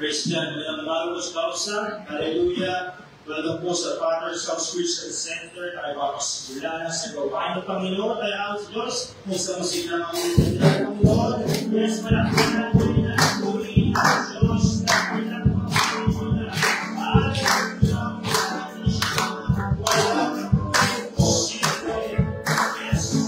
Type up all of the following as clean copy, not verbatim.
Christian, minamahal sa kausa. Hallelujah. Welcome po sa Father's House Christian Center. Tayo ba kasimula na sa gawain ng Panginoon. Tayo ang Diyos. Kung sa musika ng ulit ng Panginoon. Yes, malaki na ulit na ulit ng Diyos. Malaki na ulit ng Panginoon. Hallelujah. Wala ka po posible. Yes.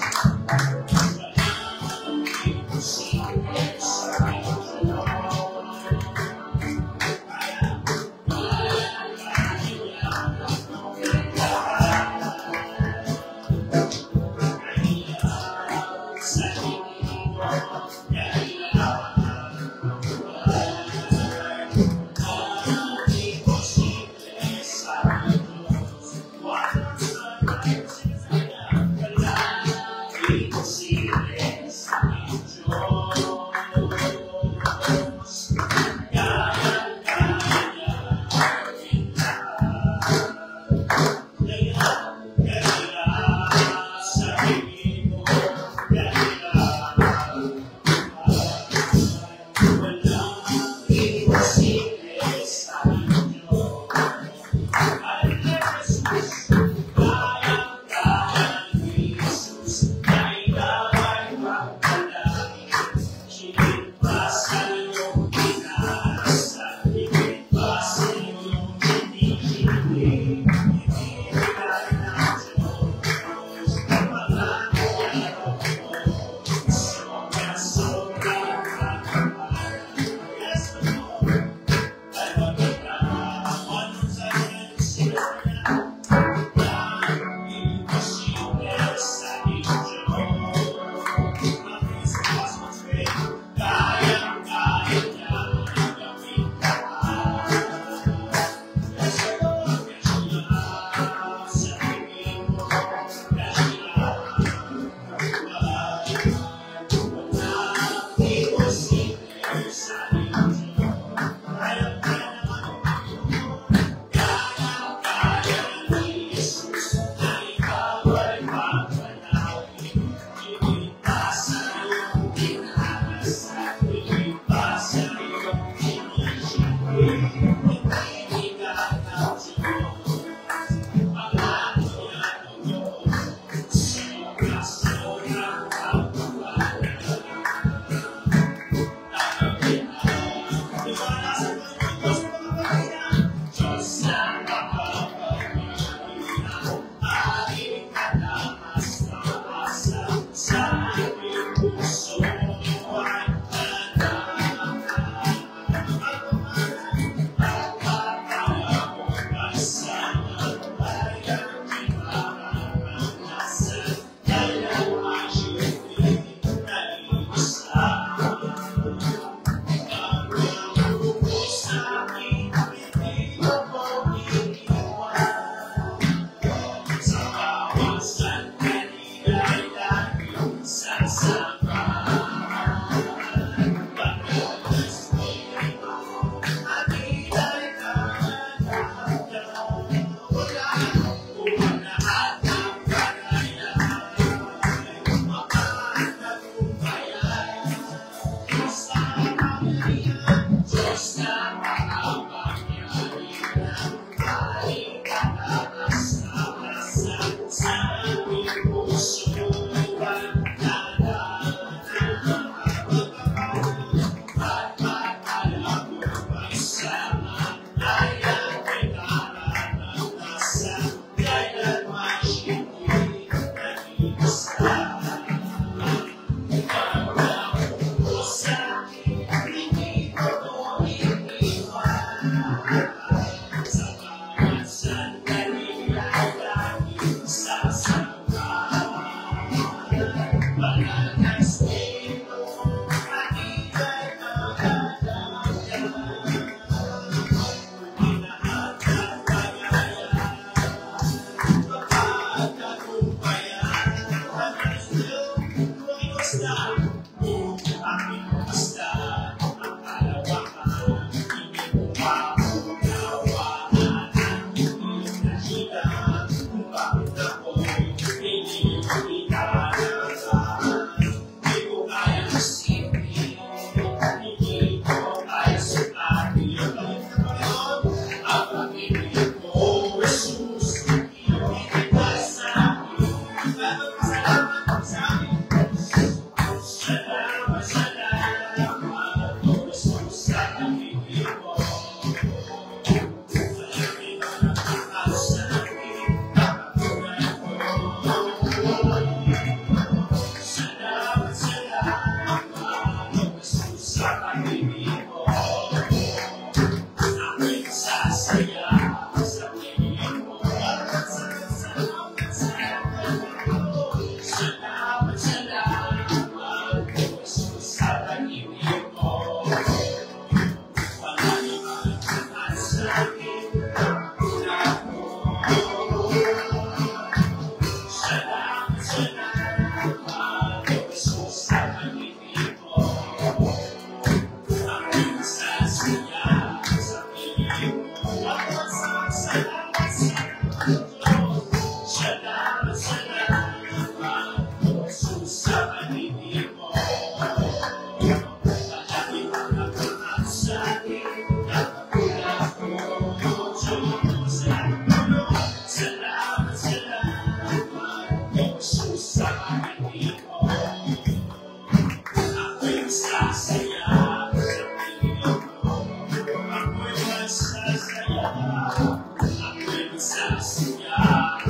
Ako'y magsasaya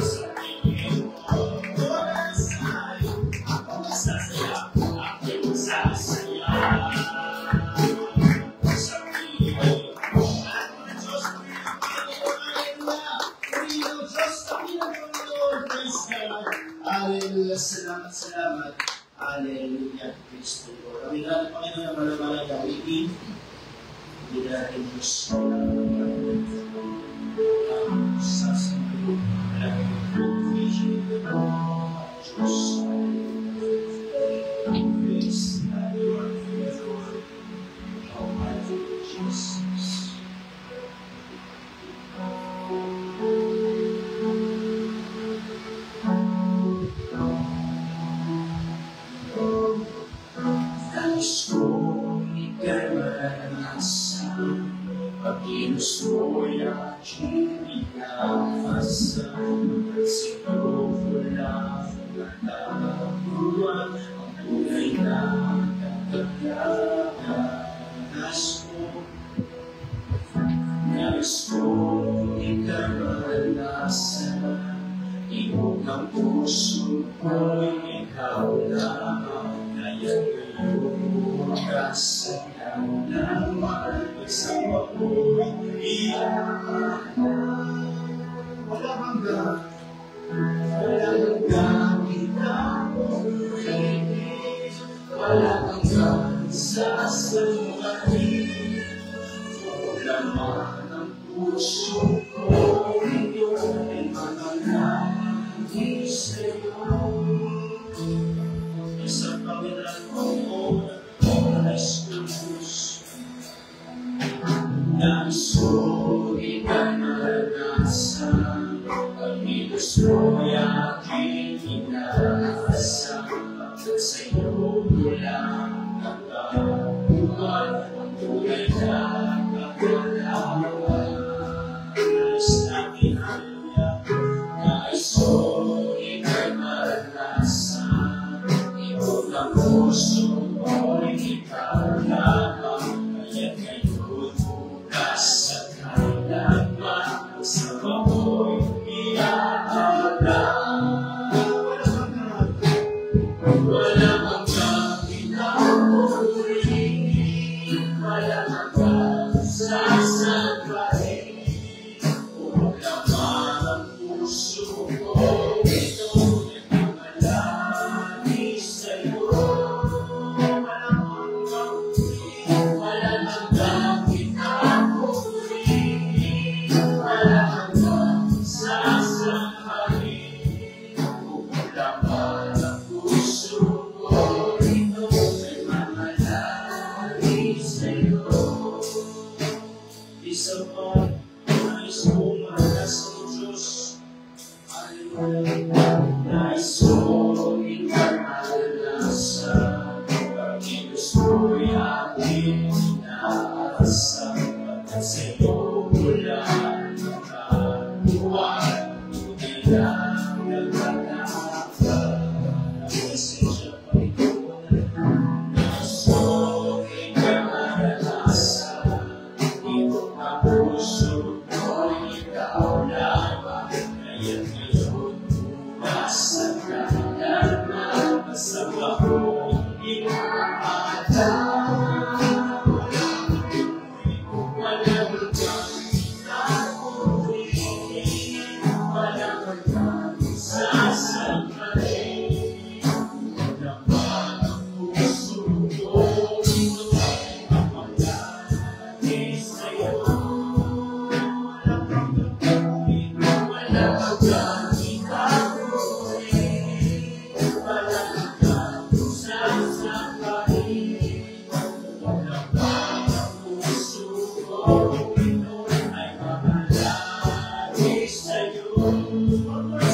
sa tingin mo. Ako magsasaya, ako'y magsasaya sa tingin mo. Ako na Diyos, Panginoon, Diyos, Panginoon, praise God. Hallelujah, salamat, salamat. Hallelujah, praise the Lord. Amin natin, Panginoon, ang malamanang gawiin. Hindi natin Diyos. Sasabihin, Diyos. Praise the Lord, Almighty Jesus. Nais kong ika'y maranasan, pag-inos mo'y aking inafasan, at siguro lang natatabuan ang tunay na kagalakan. Nais kong ika'y maranasan, ibog ang puso ko'y ikaw lamang. Ngayon ngayong kasayaw naman, kasama ko'y iyak. Walang hanggang pinapurihin, walang hanggang sasaluhin. Laman ang puso ko, iyong manalangin sa'yo. Isang Panginoon ko, nais ko Diyos. Nais ko ika'y maranasan, pag-ilos mo'y aking inaasan, at sa'yo lang nagkabuhan ang tunay na kagalakan. Nais natin, hallelujah, nais ko ika'y maranasan, ibog ang puso mo'y ikaw lamang. Kaya't ngayon bukas at kailanman, kasama ko'y iaalala. Walang hanggang pinapurihin, walang hanggang sasabahin. Kung laman ang puso ko, ito'y nagmamalaki sa'yo. Walang hanggang pinapurihin, walang hanggang sasabahin. Kung laman ang puso ko, ito'y nagmamalaki sa'yo. Isa pa, nais kong maranasan ng Diyos. Hallelujah. Nais kong ika'y maranasan, pag-ilos mo'y aking inaasan, at sa'yo lang nakabuhan, tunay na kagalakan. Pasensya, Panginoon. Nais kong ika'y maranasan, ibog ang puso ko'y ikaw lamang. Ngayon ngayon bukas at kailanman, kasama ko'y inaalala. Walang hanggang pinapurihin, walang hanggang sasabahin. Laman ang puso ko, ito'y nagmamalaki sa'yo. Walang hanggang pinapurihin, walang hanggang sasabahin. Laman ang puso ko, ito'y ay mamalaki sa'yo. Walang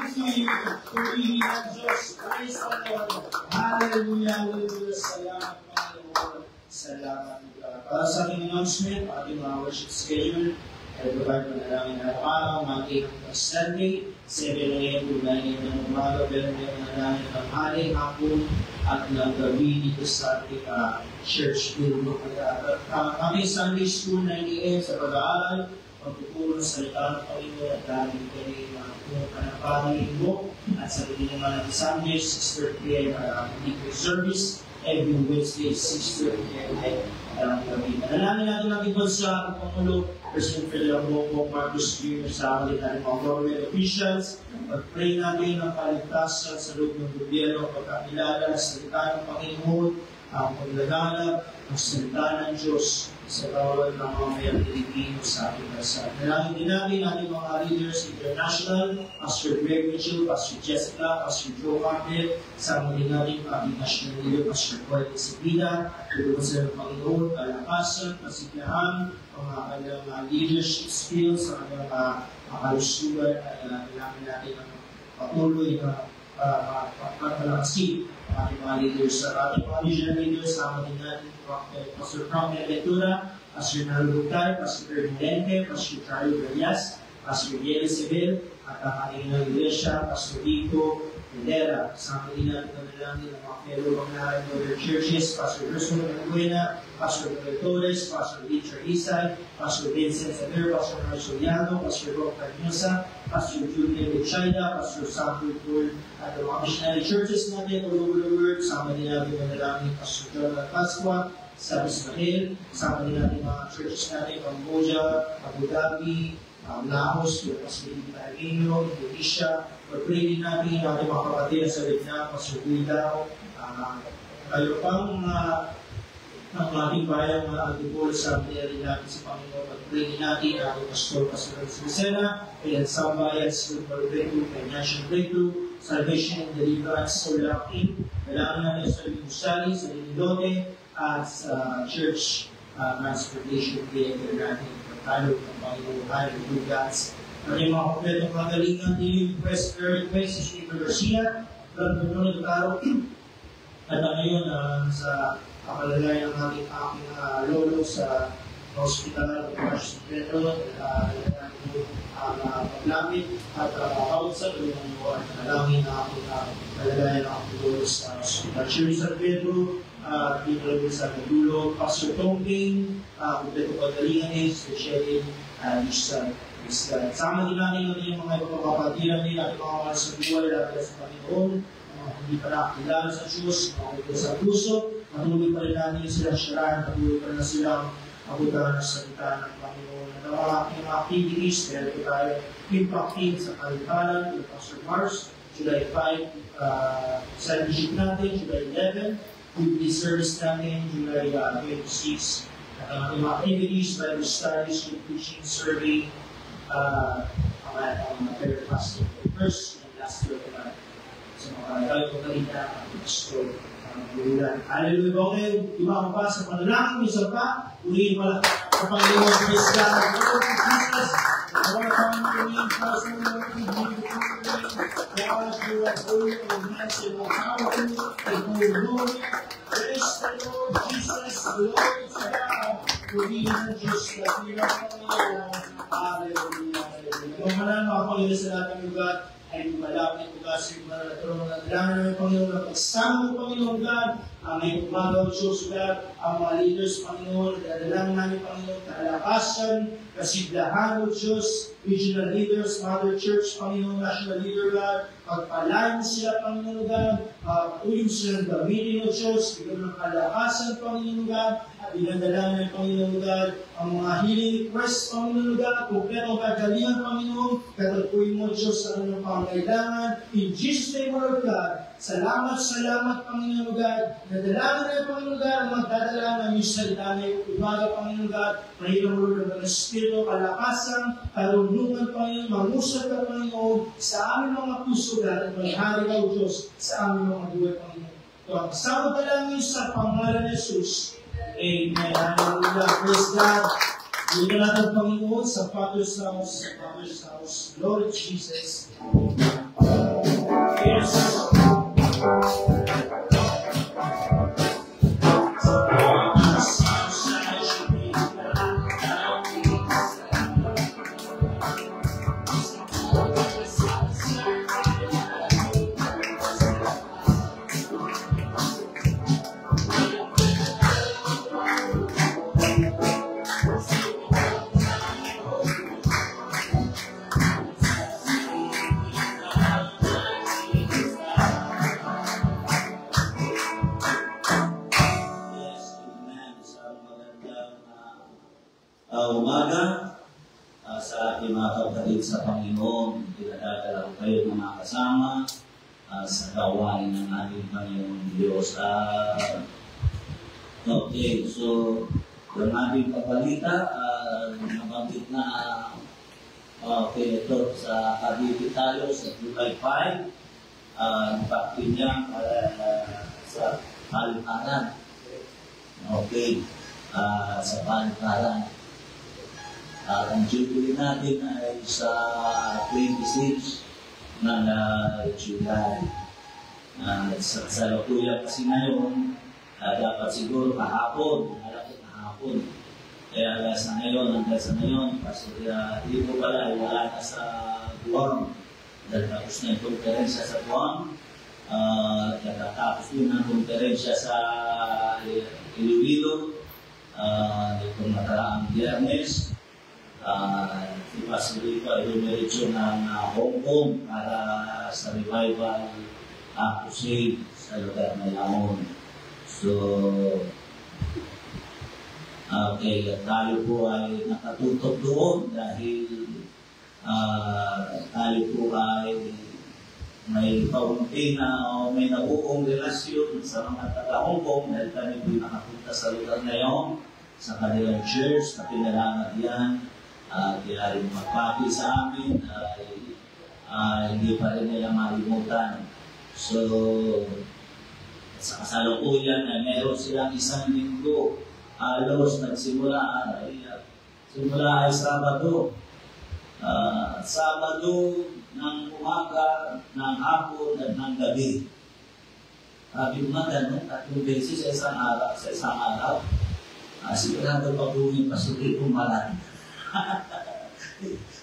purihin ang Diyos. Praise the Lord. Hallelujah, hallelujah. Salamat, Panginoon. Salamat, God. Para sa ating announcement, ating mga worship schedule, ay provide mo na namin araw-araw, Monday hanggang Sunday, 7 a.m. to 9 a.m. ng umaga, pero meron na namin ng hali, hapon, at ng gabi dito sa ating church building. Kami Sunday School, 9 a.m. sa pag-aaral, pagtuturo ng salita ng Panginoon at dahil kayo mga panapangin mo. At sa gabi naman ng Sunday, 6:30 p.m. weekly service. Every Wednesday, 6:30 p.m. ang gabi. Manalangin natin ang ibang sa ating Pangulo, President Ferdinand Marcos Jr. sa ating mga government officials. Pag-pray natin ang kaligtasan sa loob ng gobyerno, pagkakilala ng salita ng Panginoon, ang paglaganap ng salita ng Diyos sa bawat ng mga mayang Pilipino sa ating bansa. Manalangin din natin ating mga leaders international, Pastor Greg Mitchell, Pastor Jessica, Pastor Joe Carpet, sa mga natin ating national leader, Pastor Coy Isabida, tulungan sila ng Panginoon, kalakasan, pasiglahan, mga kanilang leadership skills, sa kanilang kalusugan, ay kailangan natin ang patuloy na pagpapalakasip ang ating mga leaders. Sa ating mga regional leaders, sama din natin Pastor Frank Ventura, Pastor Nalu Butay, Pastor Ferdinand, Pastor Charlie Reyes, Pastor Diego Sebel, at ang ating iglesia, Pastor Rico Pedera. Sama din natin ang dalangin ng mga fellow Banglaran Northern Churches, Pastor Ursula Manguena, Pastor Miguel Torres, Pastor Richard Isay, Pastor Vincent Saber, Pastor Marcio Llano, Pastor Rob Carnosa, Pastor Julian Lechaida, Pastor Samuel Paul, at ang mga missionary churches natin all over the world. Sama din natin ang dalangin Pastor Jonathan Pasqua sa Ismael, sama din natin mga churches natin, Cambodia, Abu Dhabi, Laos, Pastor Ibrahimo, Indonesia. Pag-pray din natin ang ating mga kapatid sa Vietnam, Pastor Guidao, kayo pang ang ating bayang mag-ibol sa pinari natin sa Panginoon. Pag-pray din natin ang Pastor Lucena, kaya sa bayan, spiritual breakthrough, financial breakthrough, salvation and deliverance, soul locking. Kailangan natin sa Lusali, sa Linilote, at sa church transportation creator natin. Pagkalog ng Panginoon, hallelujah. At yung mga kompletong kagalingan, din request, prayer request, si Steve Garcia, Lord Taro, at ngayon sa kakalagay ng aking lolo sa hospital ng Pastor Pedro, ang paglapit at kausap ng mga nalangin na aking kalagay ng aking lolo sa hospital. Shuri San Pedro, dito lang sa Nadulo, Pastor Tongking, kompleto kagalingan especially sa sama din natin yung mga kapatiran din at mga sa buhay natin sa Panginoon, hindi pa nakakilala sa Diyos, mga sa puso, patuloy pa rin natin silang syarahan, patuloy pa rin silang abutan ng salita ng Panginoon. At ang mga activities, meron tayo impacting sa Kalitaran, yung Pastor Mars, July 5, celebrity natin, July 11, weekly service natin, July 26. At ang mga activities, Bible studies, preaching, survey, ang prayer fasting first and last year sa mga kagawang kalita at pastor bulan. Hallelujah. Okay, iba pa sa panalangin, isa pa, ulihin pala sa Panginoon Praise God. Lord Jesus, Lord Panginoon, trust mo Lord, we give you God, you are holy and massive and powerful and glory. Praise the Lord Jesus, glory to God. Purihin ang Diyos na pinang Panginoon. Hallelujah. Kung manan mga Panginoon sa lahat ng lugar, ay malapit ko kasi mga natulong na kailangan namin Panginoon na pagsama ng Panginoon God, ang may pumagaw Diyos God, ang mga leaders Panginoon, dadalangin namin Panginoon, kalakasan, kasiglahan ng Diyos, regional leaders, Mother Church, Panginoon, national leader God, pagpalain sila Panginoon God, patuloy silang gamitin ng Diyos, bigyan ng kalakasan Panginoon God, at dinadalangin ng Panginoon God, ang mga healing requests Panginoon God, kompletong kagalingan Panginoon, katagpuin mo Diyos sa anong pangailangan, in Jesus' name, Lord God, salamat Panginoon God, nadalangin na Panginoon God, ang magdadala ng iyong salita na iyong umaga Panginoon God, mahirang Lord ng mga Espiritu, kalakasan, karunungan Panginoon, mangusap ka Panginoon, sa aming mga puso God, at maghari ka o Diyos, sa aming mga buhay Panginoon. Ito ang kasama dalangin sa pangalan ni Jesus. Amen. Hallelujah. Praise God. Bigyan natin Panginoon sa Father's house, Lord Jesus. umaga sa ating mga kapatid sa Panginoon. Pinadadala ko kayo ng mga kasama sa gawain ng ating Panginoon Diyos. Okay, so yung ating pabalita, nabanggit na ito sa Cavite tayo sa July 5. Impactin niya sa palikaran. Okay, sa palikaran. Ang jubilee natin ay sa 26 ng July. Sa kasalukuyan kasi ngayon, dapat siguro kahapon, kaya sa ngayon, hanggang sa ngayon, kasi dito pala, wala na sa Guam. Dahil tapos na yung konferensya sa Guam, tapos din ang konferensya sa Iloilo, itong nakaraang Biyernes. Si Pastor Rico ay dumiretso ng Hong Kong para sa revival crusade sa lugar na Lamon. So, okay, tayo po ay nakatutok doon dahil tayo po ay may kaunti na o may nabuong relasyon sa mga taga-Hong Kong dahil kami po nakapunta sa lugar na yun, sa kanilang church, na pinalamat yan. Kaya rin magpapi sa amin ay hindi pa rin nila malimutan. So, sa kasalukuyan ay meron silang isang linggo. Halos nagsimula ay Sabado. Sabado ng umaga, ng hapon at ng gabi. Sabi ko nga gano'n, 3 beses sa isang araw. Sigurado pa po yung pasulit kong marami.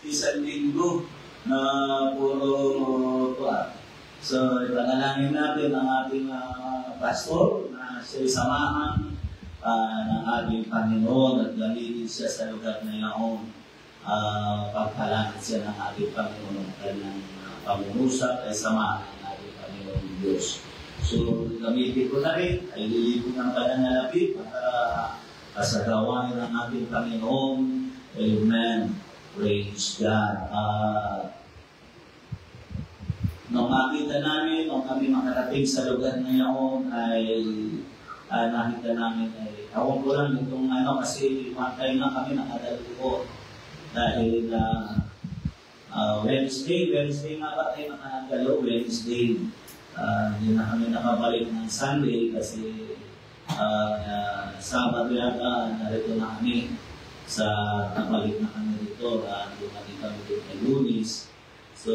Isang linggo na puro so ipanalangin natin ang ating pastor na siya samahan ng ating Panginoon at gamitin siya sa lugar na yaon. Pagkalangin siya ng ating Panginoon kanyang pangungusap ay samahan ng ating Panginoon Diyos. So gamitin ko na rin ay lilipon ng pananalapi para sa gawain ng ating Panginoon. Amen. Praise God. Nung makita namin, nung kami makarating sa lugar na yun, ay nakita namin ay, ako ko lang itong kasi matay na kami nakadalito dahil Wednesday nga ba tayo nakagalo? Wednesday. Hindi na kami nakabalik ng Sunday kasi Sabado yata narito na kami. Sa nakabalik na kami dito, lumati kami dito kay Lunis. So,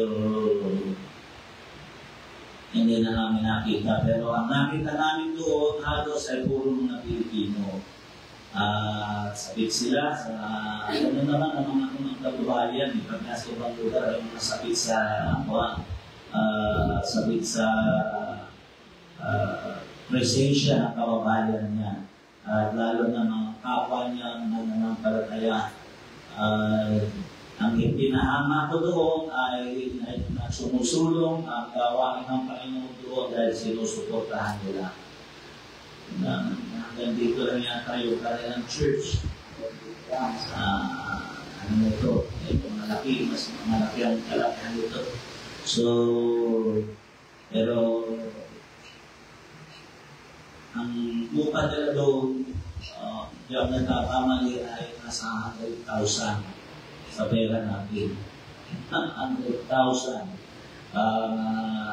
hindi na namin nakita. Pero ang nakita namin doon, halos ay puro mga Pilipino. Sakit sila sa, naman ang mga kabuhayan, pag nasa ibang lugar, ay mga sakit sa, sakit sa presensya ng kababayan niya. Lalo na mga kapwa niya na nananampalataya. Ang ipinahama ko doon ay sumusulong ang gawain ng Panginoon doon dahil sinusuportahan nila. Hanggang dito lang yata yung kanilang church. Ano ito? Malaki, mas malaki ang kalakihan nito. So, pero ang buka nila doon, yung nagkakamali ay nasa 100,000 sa pera natin. 100,000.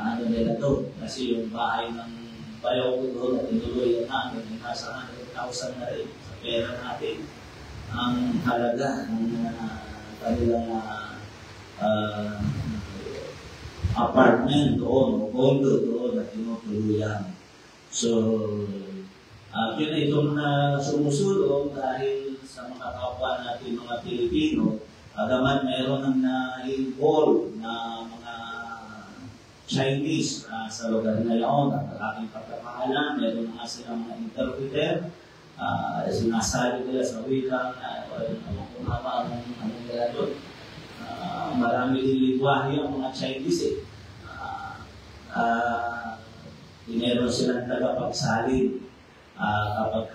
Ano nila doon? Kasi yung bahay ng bayaw ko doon at tinuloy namin, nasa 100,000 na rin sa pera natin. Ang halaga ng kanilang apartment doon, o condo doon na tinutuluyan. So, yun ay itong sumusulong dahil sa mga kapwa natin mga Pilipino, agaman mayroon ng na-involve na mga Chinese sa lugar na yun. At aking pagkakaalam, mayroon nga silang mga interpreter, sinasabi nila sa wikang, kung haba ang nila doon. Marami din lingwahe ang mga Chinese meron silang tagapagsalin kapag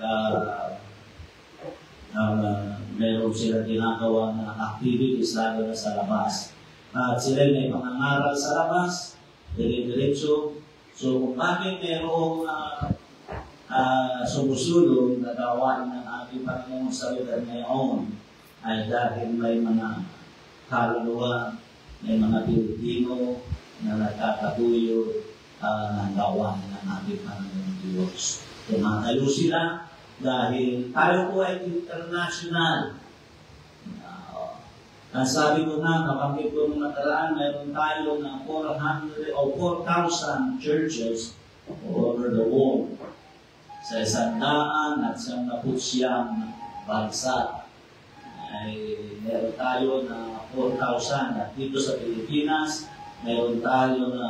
meron sila ginagawa na activities lalo na sa labas. At sila may pangangaral sa labas, dire-diretso. So kung bakit merong sumusulong na gawain ng ating Panginoon sa lugar ngayon, ay dahil may mga kaluluwa, may mga Pilipino na nagkakatuyo ng gawain ng ating Panginoon Diyos. Tumatayo sila dahil tayo po ay international. Ang sabi ko na, nabanggit ko nung nakaraan, mayroon tayo ng 400 o 4,000 churches all over the world. Sa 119 bansa ay meron tayo na 4,000. At dito sa Pilipinas, meron tayo na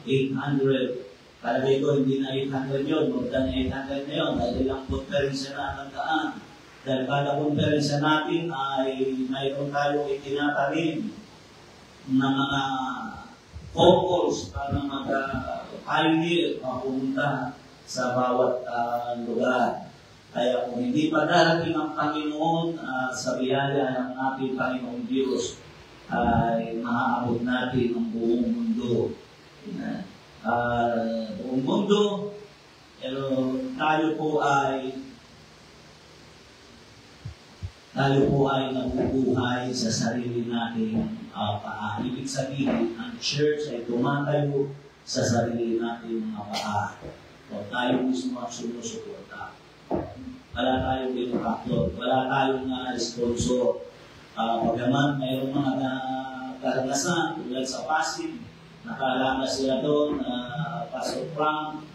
800. Kalagay ko, hindi na 800 yun, more than 800 na yun, dahil ilang conference na nagdaan. Dahil kada conference natin ay mayroon tayong itinatanim na mga couples para mag-pioneer, mapunta sa bawat lugar. Kaya kung hindi pa darating ang Panginoon sa biyaya ng ating Panginoong Diyos, ay maaabot natin ang buong mundo. Buong mundo, pero tayo po ay nabubuhay sa sarili nating paa. Ibig sabihin, ang church ay tumatayo sa sarili nating mga paa. O tayo mismo ang sumusuporta. Wala tayong benefactor, wala tayong sponsor. Pagaman, mayroong mga karanasan, tulad sa Pasig, nakaalala sila doon, Pastor Frank,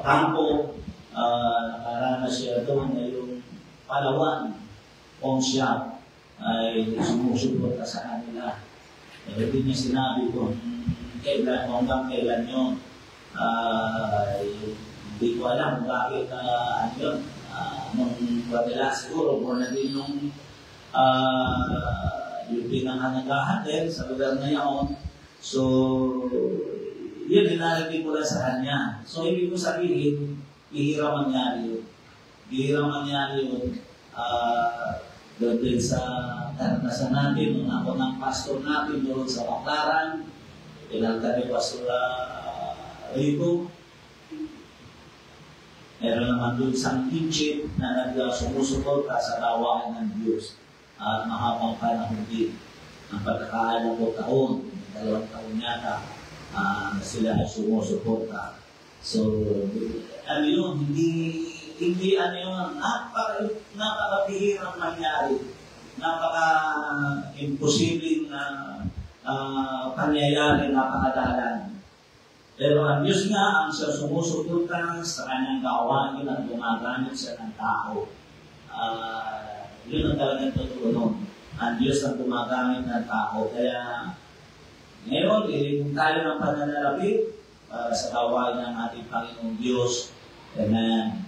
Campo, nakaalala sila doon, ngayong Palawan, Pongsiya, ay sumusuporta sa kanila. Pero hindi niya sinabi kung kailan, hanggang kailan yun. Hindi ko alam bakit yun. Nung wala siguro, more na din yung pinanganagahan din sa lugar na yun. So, yun, nilalagay ko lang sa kanya. So, ibig ko sabihin, bihira mangyari yun. Bihira mangyari yun. Doon din sa karanasan natin, nung ako ng pastor natin doon sa Baclaran, pinagka ni Pastor Rico, meron naman doon isang teaching na sumusuporta sa gawain ng Diyos at mahabang panahon din. Ang pagkakaalam ko taon, 2 taon yata, sila ay sumusuporta. So, ano yun, hindi ano yun, napakabihirang mangyari, napaka-imposibleng pangyayari, napakadalan. Pero ang Diyos nga ang siya sumusuporta sa kanyang gawain at gumagamit siya ng tao. Yun ang talagang totoo nun. Ang Diyos ang gumagamit ng tao. Kaya ngayon, kung tayo ng pananalapit para sa gawain ng ating Panginoong Diyos, amen.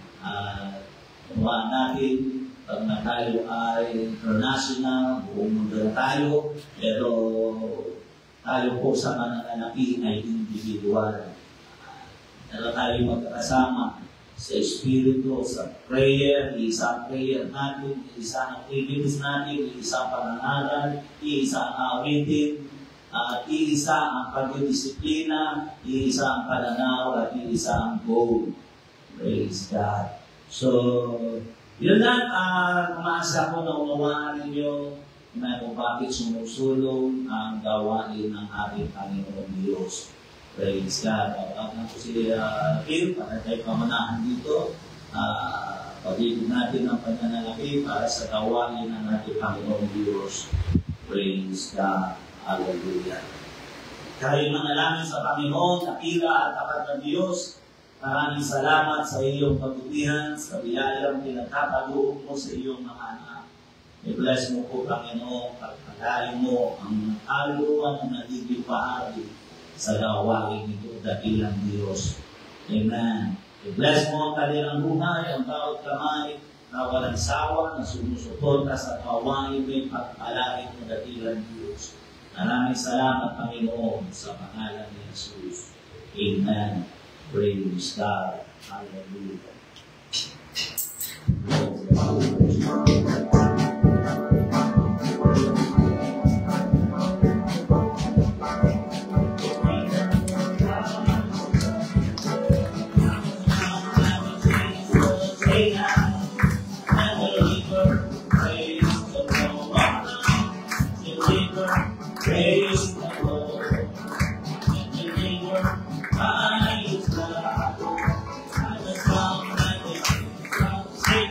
Tumaan natin, pag na tayo ay international, buong mundo na tayo, pero tayo po sa mananalapi ay individual. Pero tayo magkakasama sa Espiritu, sa prayer, isang prayer natin, isang activities natin, isang pananagal, isang awitin, iisa ang pagdidisiplina, iisa ang pananaw, at iisa ang goal. Praise God. So, yun lang, umaasa ko na unawaan ninyo na kung bakit sumusulong ang gawain ng ating Panginoon Diyos. Praise God. Pagkat na po si Kim, para tayo pamanahan dito, pag-ibig natin ang pananalaki para sa gawain ng ating Panginoon Diyos. Praise God. Hallelujah. Kayo manalangin sa Panginoon, nakila at tapat ng Diyos. Maraming salamat sa iyong kabutihan, sa biyayang pinagkakaluog mo sa iyong mga anak. I-bless mo po, Panginoon, pagpagaling mo ang kaluluwa na nagiging pahagi sa gawain nito, dakilang Diyos. Amen. I-bless mo ang kanilang buhay, ang bawat kamay na walang sawa, na sumusuporta sa gawain mo, pagpalain mo, dakilang Diyos. Maraming salamat, Panginoon, sa pangalan ni Jesus. Amen. Praise God. Hallelujah.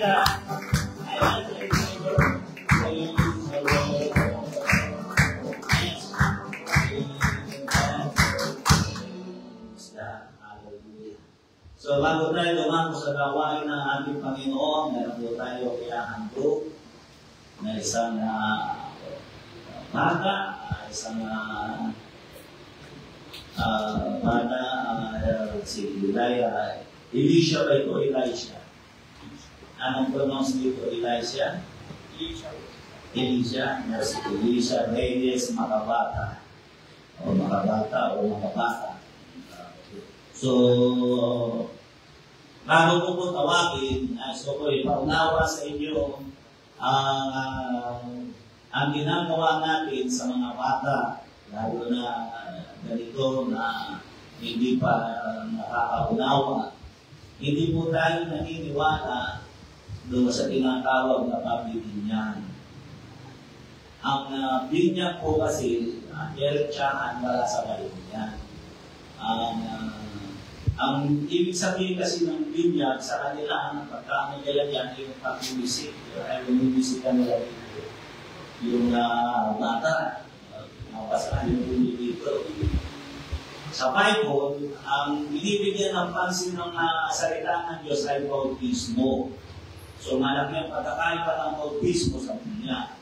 Ida. So, bago tayo dumako sa gawain ng ating Panginoon, meron po tayo ihahandog na isang bata, isang bata, si Elisha ba ito? Elisha. Anong pronounce dito? Elisha? Elisha. Si Elisha Reyes Makabata. O Makabata o Makabata. So, bago ko po tawagin, so ko ipaunawa sa inyo ang ginagawa natin sa mga bata, lalo na ganito na hindi pa nakakaunawa. Hindi po tayo naniniwala doon sa tinatawag na pabibinyan. Ang binyag po kasi, diretsahan wala sa pabibinyan. Ang ibig sabihin kasi ng binyag sa kanila, pagka nila yan, yung pag-ibisik, ay bumibisikan nila dito. Yung bata, mapasahan yung bumi dito. Sa Bible, ang binibigyan ng pansin ng salita ng Diyos ay bautismo. So malaki ang pagkakaiba ng bautismo sa binyag.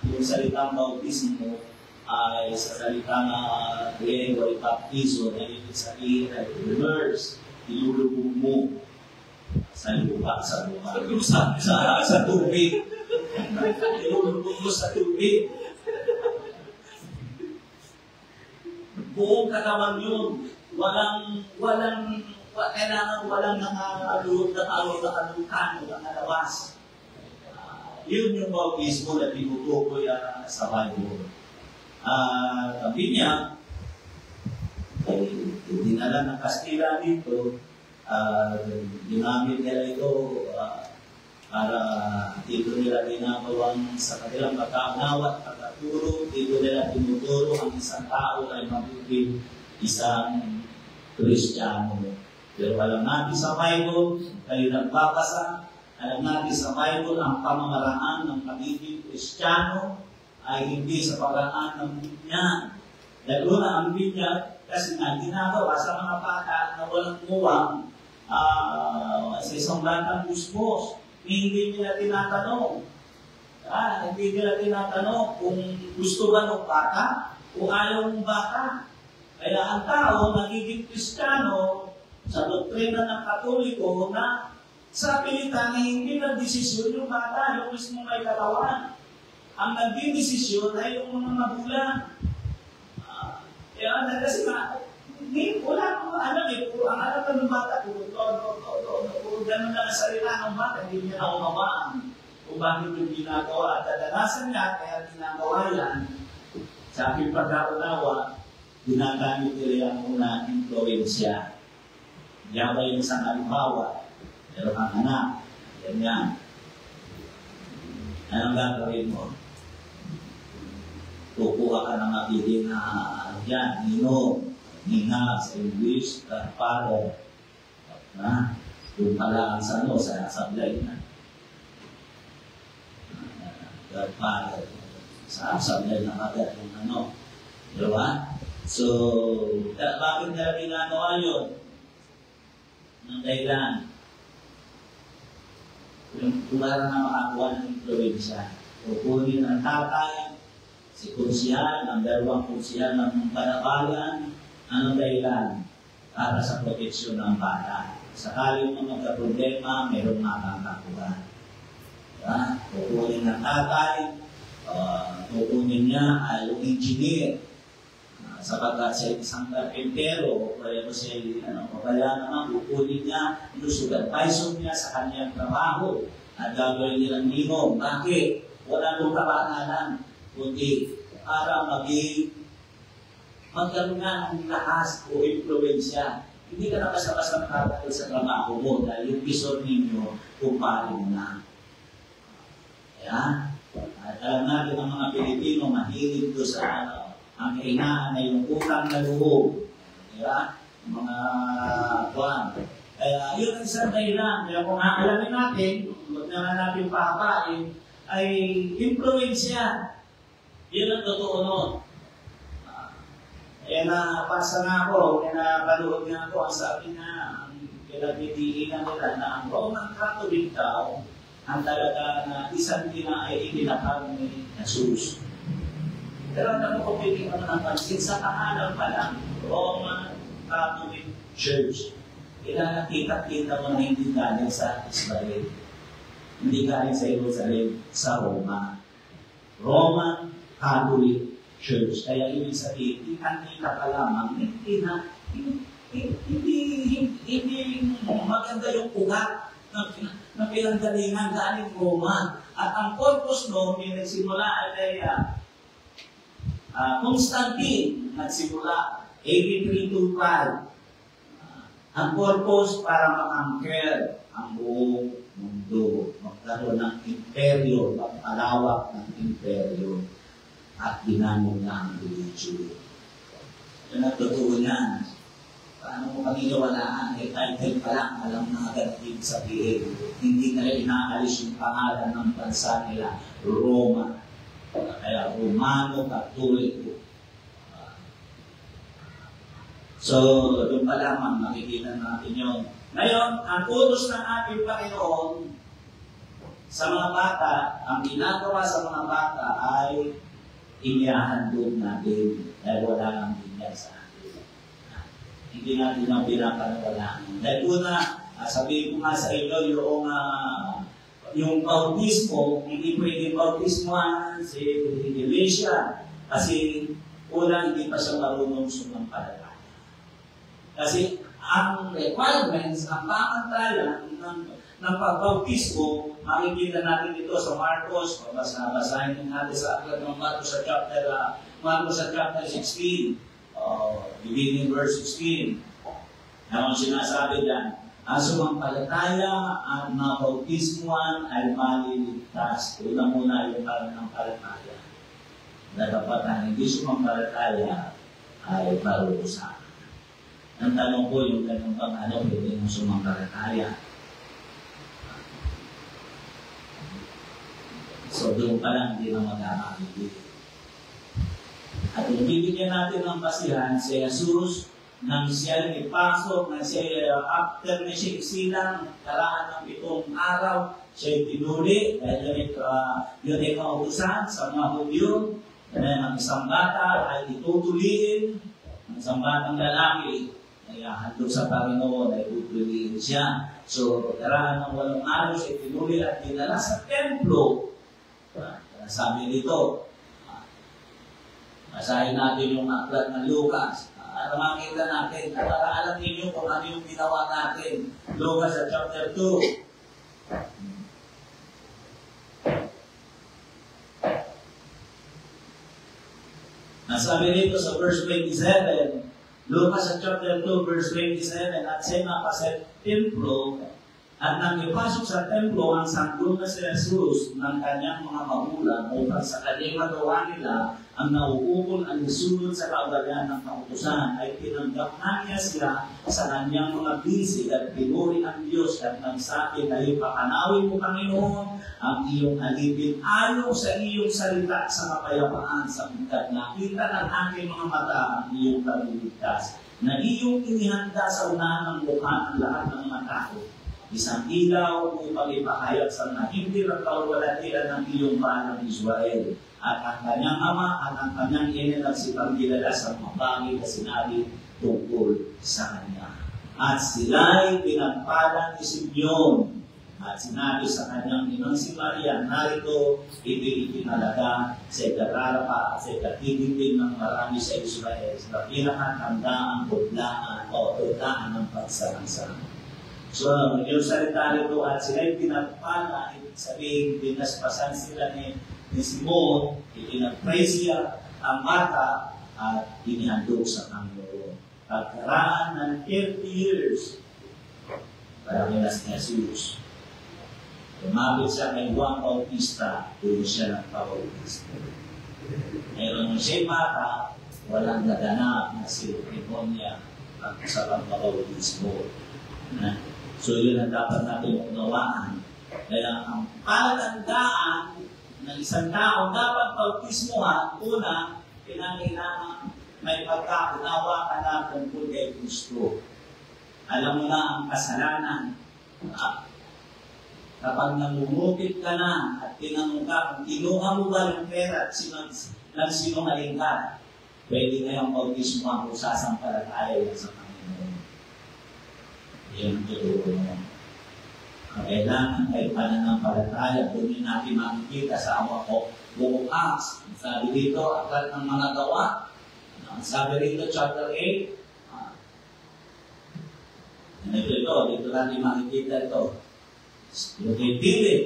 Yung salitang bautismo ay sa salitang Griego ay baptizo na ibig sabihin ay immerse, ilulubog mo sa lupa, sa tubig. Ilulubog mo sa tubig. Buong katawan yun. Kailangan walang nangaluhod na kalungkan o nangalabas. Yun yung bautismo na tinutukoy sa Bible. Sabi niya, dinala ng Kastila dito, ginamit nila ito para dito nila ginagawang sa kanilang pagkaunawa at pagkaturo, dito nila tinuturo ang isang tao ay magiging isang Kristiyano. Pero alam natin sa Bible, kayo nagbabasa, alam natin sa Bible ang pamamaraan ng pagiging Kristiyano ay hindi sa paraan ng binyag. Lalo na ang binyag kasi nga ginagawa sa mga bata na walang muwang sa isang batang busbos. Hindi nila tinatanong. Hindi nila tinatanong kung gusto ba ng bata o ayaw ng bata. Kaya ang tao nagiging Kristiyano sa doktrina ng Katoliko na sa pilitan na hindi nagdesisyon yung bata, yung mismo may katawan. Ang naging desisyon ay yung mga magulang. Kasi wala akong alam ang alam ng bata, puro gano'n na salita ng bata, hindi niya naunawaan kung bakit yung ginagawa. At kadalasan niya, kaya ginagawa yan, sa aking pagkaunawa, ginagamit nila yung unang influensya. Diyan ba yung isang halimbawa? Pero ang anak, yan. Anong gagawin mo? Kukuha ka ng mabili na yan, Nina, sa English, Godfather. Doon pala ang sa sablay na. Godfather. Sa sablay na agad yung diba? So, bakit nila ginagawa yun? Ng dahilan. Kung wala na makakuha ng influensya, kukunin ang tatay, si kunsiyal, ang dalawang kunsiyal ng panabalan, anong dahilan? Para sa proteksyon ng bata. Sakali mo magka-problema, mayroong makakakuha. Diba? Kukunin ng tatay, kukunin niya ay yung engineer. Sapagkat siya isang carpentero, o kaya mo siya, kaya naman kukunin niya yung supervisor niya sa kanyang trabaho at gagawin nilang ninong. Bakit? Wala nung kapanalan, kundi para magkaroon nga ng lakas o influensya. Hindi ka na basta-basta nakakatagal sa trabaho mo dahil yung vision ninyo, kumpare mo na. Kaya, at alam natin ang mga Pilipino, mahilig doon sa ang kahinaan ay yung utang na loob. Diba? Mga Kaya yun ang isang dahilan. Kaya kung aalamin natin, huwag naman natin pahapain, ay influensya. Yun ang totoo nun. Kaya napasa nga ako, kaya napanood nga ako, ang sabi na, ang pinagdidiinan nila na ang Roman Catholic daw, ang talaga na isang ay itinatag ni Jesus. Pero ano ko pwede mo napansin, sa pangalan pa lang, Roman Catholic Church. Nakita mo na hindi galing sa Israel. Hindi galing sa Jerusalem, sa Roma. Roman Catholic Church. Kaya ibig sabihin, kita pa lamang, hindi maganda yung ugat na pinanggalingan galing Roma. At ang purpose noon, yung nagsimula ay Constantine, nagsimula 8325. Ang purpose para ma-conquer ang buong mundo, magkaroon ng imperyo, magpalawak ng imperyo, at ginamit na ang religion. Yan ang totoo niyan. Paano mo paniniwalaan? Title pa lang, alam na agad ibig sabihin. Hindi na inaalis yung pangalan ng bansa nila, Roma. Kaya Romano Katoliko. So, doon pa lamang makikita natin yun. Ngayon, ang utos ng ating Panginoon sa mga bata, ang ginagawa sa mga bata ay inihahandog natin dahil wala nang binyan sa atin. Hindi natin ang pinapanawalaan. Dahil una, sabihin ko nga sa inyo, yung bautismo, hindi pwede bautismoan si Iglesia kasi una, hindi pa siya marunong sumampalataya. Kasi ang requirements, ang pamantayan ng pagbautismo, makikita natin ito sa Marcos, basahin natin sa aklat ng Marcos sa chapter 16, beginning verse 16. Ang sinasabi dyan, ang sumampalataya at mabautismuan ay maliligtas. Una muna yung pananampalataya. Dapat ang hindi sumampalataya ay parusa. Ang tanong ko yung ganun bang pwede mong sumampalataya. So doon pa lang hindi na mag-aakit. At kung bibigyan natin ng basihan, si Jesus, nang siya ipasok, nang siya after na siya isilang, karaan ng 7 araw, siya tinuli, dahil yun ay kautusan sa mga Hudyo, dahil ang isang bata ay itutuliin, ang isang batang lalaki, ay handog sa Panginoon, ay tutuliin siya. So, karaan ng 8 araw, siya tinuli at dinala sa templo. Sabi nito, basahin natin yung aklat ng Lucas. Para makita natin, para alam ninyo kung ano yung ginawa natin. Lucas sa chapter 2. Nasabi rito sa verse 27, Lucas sa chapter 2, verse 27, at siya napasal templo, at nang ipasok sa templo ang sanggol na si Jesus ng kanyang mga magulang upang sa kanyang magawa nila ang nauukol ang isunod sa kaugalian ng kautusan ay tinanggap na niya sila sa kanyang mga bisig at pinuri ang Diyos at nagsabi na ipapanawin mo Panginoon ang iyong alipin ayon sa iyong salita sa kapayapaan sapagkat nakita ng aking mga mata ang iyong pagliligtas na iyong inihanda sa unahan ng mukha ng lahat ng mga tao. Isang ilaw upang ipahayag sa mga hindi ng kaulatiran ng iyong balang Israel. At ang kanyang ama at ang kanyang ina nagsipanggilala sa mga bagay na sinabi tungkol sa kanya. At sila'y pinagpalan ni Simeon at sinabi sa kanyang inang si Maria, narito ipinalaga sa ikatarapa at sa ikatitipin ng marami sa Israel sa pinakatandaan budlaan o budlaan ng pagsarangsang. So, yung salita nito at sila'y pinagpala, ibig sabihin, pinaspasan sila ni Simon, ipinag-praise siya ang bata at inihandog sa Panginoon. Pagkaraan ng 30 years, parang na si Jesus. Lumapit siya kay Juan Bautista, doon siya nagpabautista. Mayroon siya bata, walang naganap na si Demonia at sa pagbabautismo. So yun ang dapat natin unawaan. Kaya ang palatandaan ng isang tao dapat bautismuhan, una, kinakailangan may pagkaunawa ka na tungkol kay Kristo. Alam mo na ang kasalanan. Kapag namumukit ka na at tinanong ka kung kinuha mo ba yung pera at sinungaling ka, pwede na yung bautismuhan kung sasampalataya sa Panginoon. Yan ang totoo mo. Kailangan ay pananampalataya. Doon yun natin makikita sa Book of Acts. Sabi dito, aklat ng mga gawa. Sabi rito, chapter 8. Dito natin makikita ito. Okay, Philip.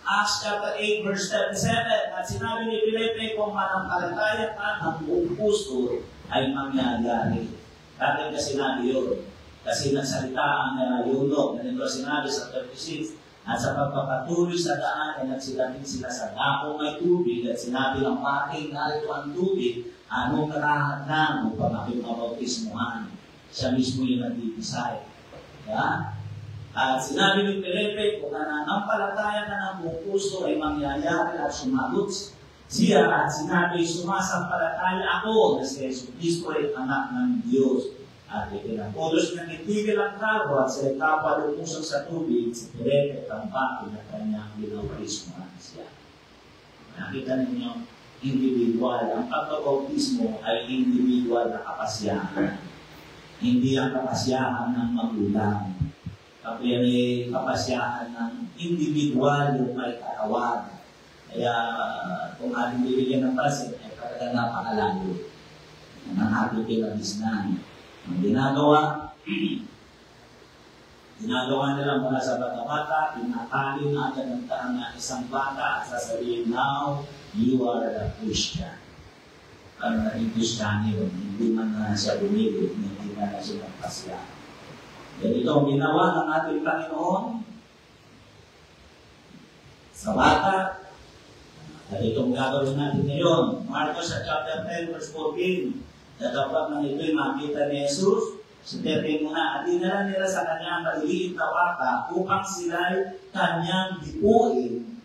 Acts chapter 8, verse 37. At sinabi ni Felipe kung manampalataya ka ng buong puso ay mangyayari. Dati ka sinabi yun. Kasi nagsalita ang yunok. Ganito sinabi sa 36. At sa pagpapatuloy sa daan ay nagsilapin sila sa dakong may tubig at sinabi ng pating narito ang tubig, anong karahanan upang aking mabautismuhan. Siya mismo yung nagbipisay. Yeah? At sinabi ni Felipe, kung nananampalataya ka ng buong puso ay mangyayari at sumagot siya at sinabi, sumasampalataya ako na si Jesus Cristo ay anak ng Diyos. At ipinapulos ng itigil ang carro at sa etapa lumusong sa tubig, si Felipe tampaki na kanyang binautismuhan siya. Nakita ninyo, individual. Ang pagkabautismo ay individual na kapasyahan. Hindi ang kapasyahan ng magulang. Kapag ay kapasyahan ng individual yung may katawan. Kaya kung ating bibigyan ng pansin, ay talagang napakalalo ng ating kinabisnan. Ang ginagawa nila mula sa bata-bata, tinatali na agad ng taang na isang bata at sasabihin, now, you are a Christian. Para naging Christian yun, hindi man na siya bumili, hindi na siya nagpasya. Ganito ang ginawa ng ating Panginoon sa bata. At itong gagawin natin ngayon. Marcos chapter 10 verse 14. Na kapag nang ito'y makita ni Jesus, sabihin mo na, at dinala nila sa kanyang maliliit na bata upang sila'y kanyang dipuin,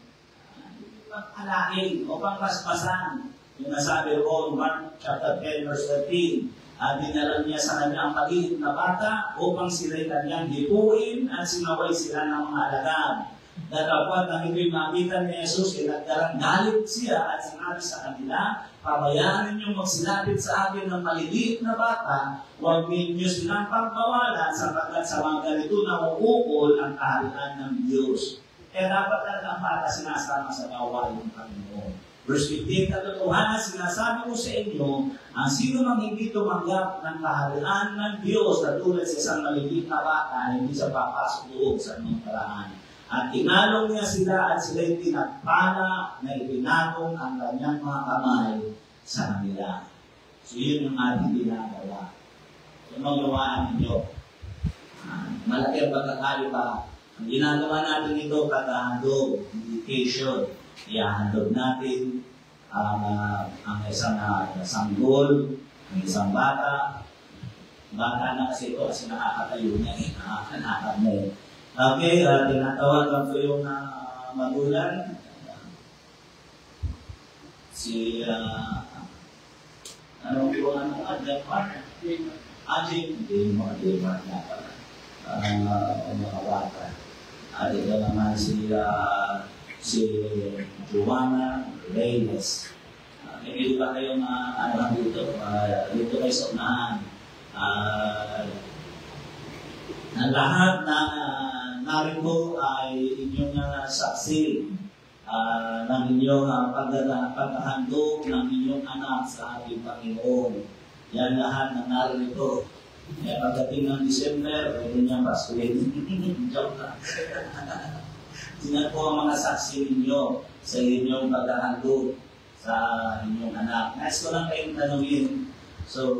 pag-alain o pang-paspasan. Yung nasabi ko, Mark chapter 10 verse 13. At dinala niya sa kanyang maliit na bata upang sila'y kanyang dipuin at sinaway sila ng mga alagad. Datapwat nang ito'y makita ni Jesus, nagdarang galit siya at sinabi sa kanila, pabayaan ninyong magsilapit sa akin ng maliliit na bata, huwag ninyo silang pagbawalan sapagkat sa mga ganito na uukol ang kaharian ng Diyos. Kaya dapat talaga ang bata sinasama sa gawain ng Panginoon. Verse 15, katotohanan, sinasabi ko sa inyo, ang sino mang hindi tumanggap ng kaharian ng Diyos na tulad sa isang maliliit na bata, hindi siya papasok loob sa anong paraan. At tinalong niya sila at sila'y tinagpala na ipinatong ang kanyang mga kamay sa kanila. So yun yung ating ginagawa. So magawaan ninyo. Malaki ang pagkakalipa. Ang ginagawa natin ito, pagkahandog, meditation. Iahandog natin ang isang sanggol, ang isang bata. Bata na kasi ito kasi nakakatayo niya eh, nakakanakat na eh. Okay, tinatawagan ko yung magulang. Si, ano po ang Adjang Partner? Hindi mo Adjang na pala. Mga bata. At ito naman si Joanna Reyes. May ba kayong dito? Dito kayo sa unahan. Ang lahat na narito ay inyong saksi ng inyong paghahandog ng inyong anak sa ating Panginoon. Yan lahat na narito. Kaya pagdating ng December, pwede niyang pasuhin. Joke lang. Tingnan po ang mga saksi ninyo sa inyong paghahandog sa inyong anak. Nais ko lang kayong tanungin. So,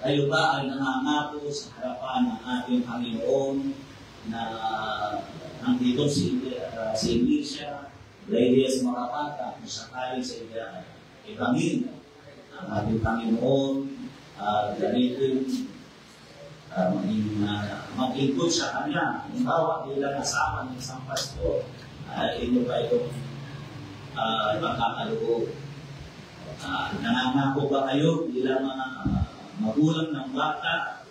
kayo ba ay nangangako sa harapan ng ating Panginoon na nandito si Alicia Reyes Marapata kung sakali sa ibamin ang ating Panginoon gamitin mag-input sa kanya. Halimbawa, bilang asawa ng isang pastor, inyo ba itong magkakaloob? Nangangako ba kayo bilang mga magulang ng bata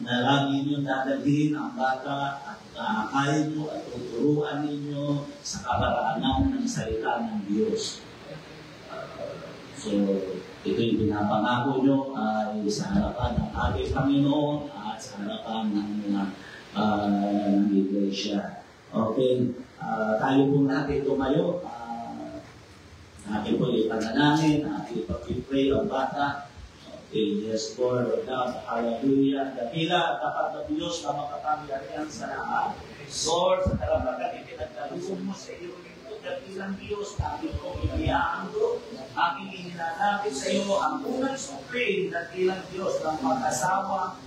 na lagi niyo dadalhin ang bata at kaakayin mo at tuturuan ninyo sa kaparaanan ng salita ng Diyos? So, ito yung pinapangako nyo ay sa harapan ng ating Panginoon at sa harapan ng Iglesia. Okay, tayo po natin tumayo. Natin po ipanalangin, natin ipag-pray ang bata. Okay, yes, Lord, God, hallelujah. Dakila, dapat na Diyos na makapangyarihan sa lahat. Lord, sa karapatan ipinagkaloob mo sa iyo nito, dakilang Diyos, aking kong iniaando, aking ininanapit sa iyo ang unang supreme, dakilang Diyos ng mag-asawa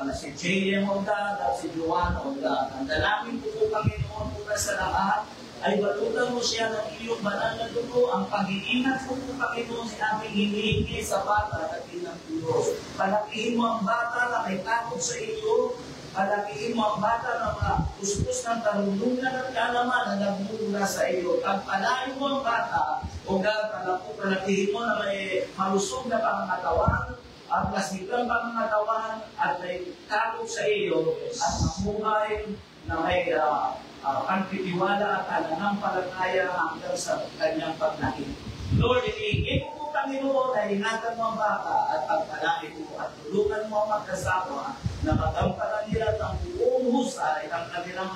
na si J.M. Onda at si Joanna Onda. Ang dalangin po Panginoon muna sa lahat, ay batutan mo siya ng iyong banal na dugo. Ang pag-iingat mo Panginoon sa aming hinihingi sa bata at ilang Diyos. Palakihin mo ang bata na may takot sa iyo. Palakihin mo ang bata na mapustos ng karunungan at kaalaman na nagmumula sa iyo. Pagpalain mo ang bata, o palakihin mo na may malusog na pangangatawan, at lasigang pangangatawan, at may takot sa iyo, at mamuhay na may pagtitiwala at pananampalataya hanggang sa kanyang pagnakit. Lord, iniigit mo Panginoon na ingatan mo ang bata at pagpalain mo at tulungan mo ang magkasama na magampanan nila ng buong husay ang kanilang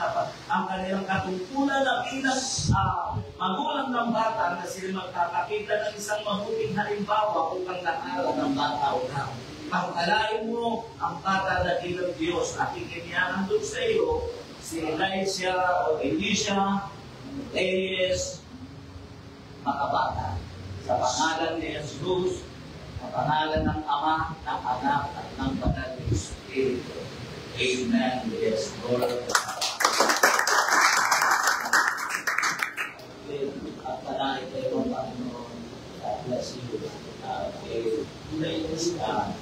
katungkulan na bilang magulang ng bata na sila magkakakita ng isang mabuting halimbawa upang nakaral ng bata o na. Pagpalain mo ang bata na ilang Diyos at ikinihandog sa iyo si Elisha o Elisha, Elias, makabata. Sa pangalan ni Jesus, sa pangalan ng Ama, ng Anak, at ng Banal na Espiritu. Amen. Yes, Lord. At panahin kayo ng Panginoon. God bless you. Praise God.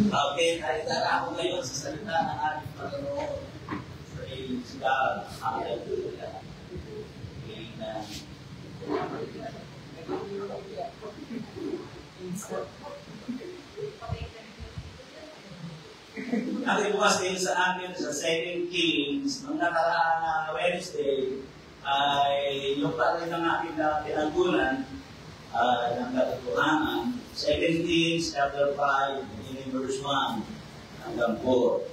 Okay, nakitala ako ngayon sa salita ng ating Panginoon. Praise God. Hallelujah. Amen. Ating bukas din sa amin sa 2 Kings, nung nakaraang Wednesday, ay yung patuloy ng ating tinagulan ng katotohanan. 2 Kings chapter 5, verse 1 hanggang 4.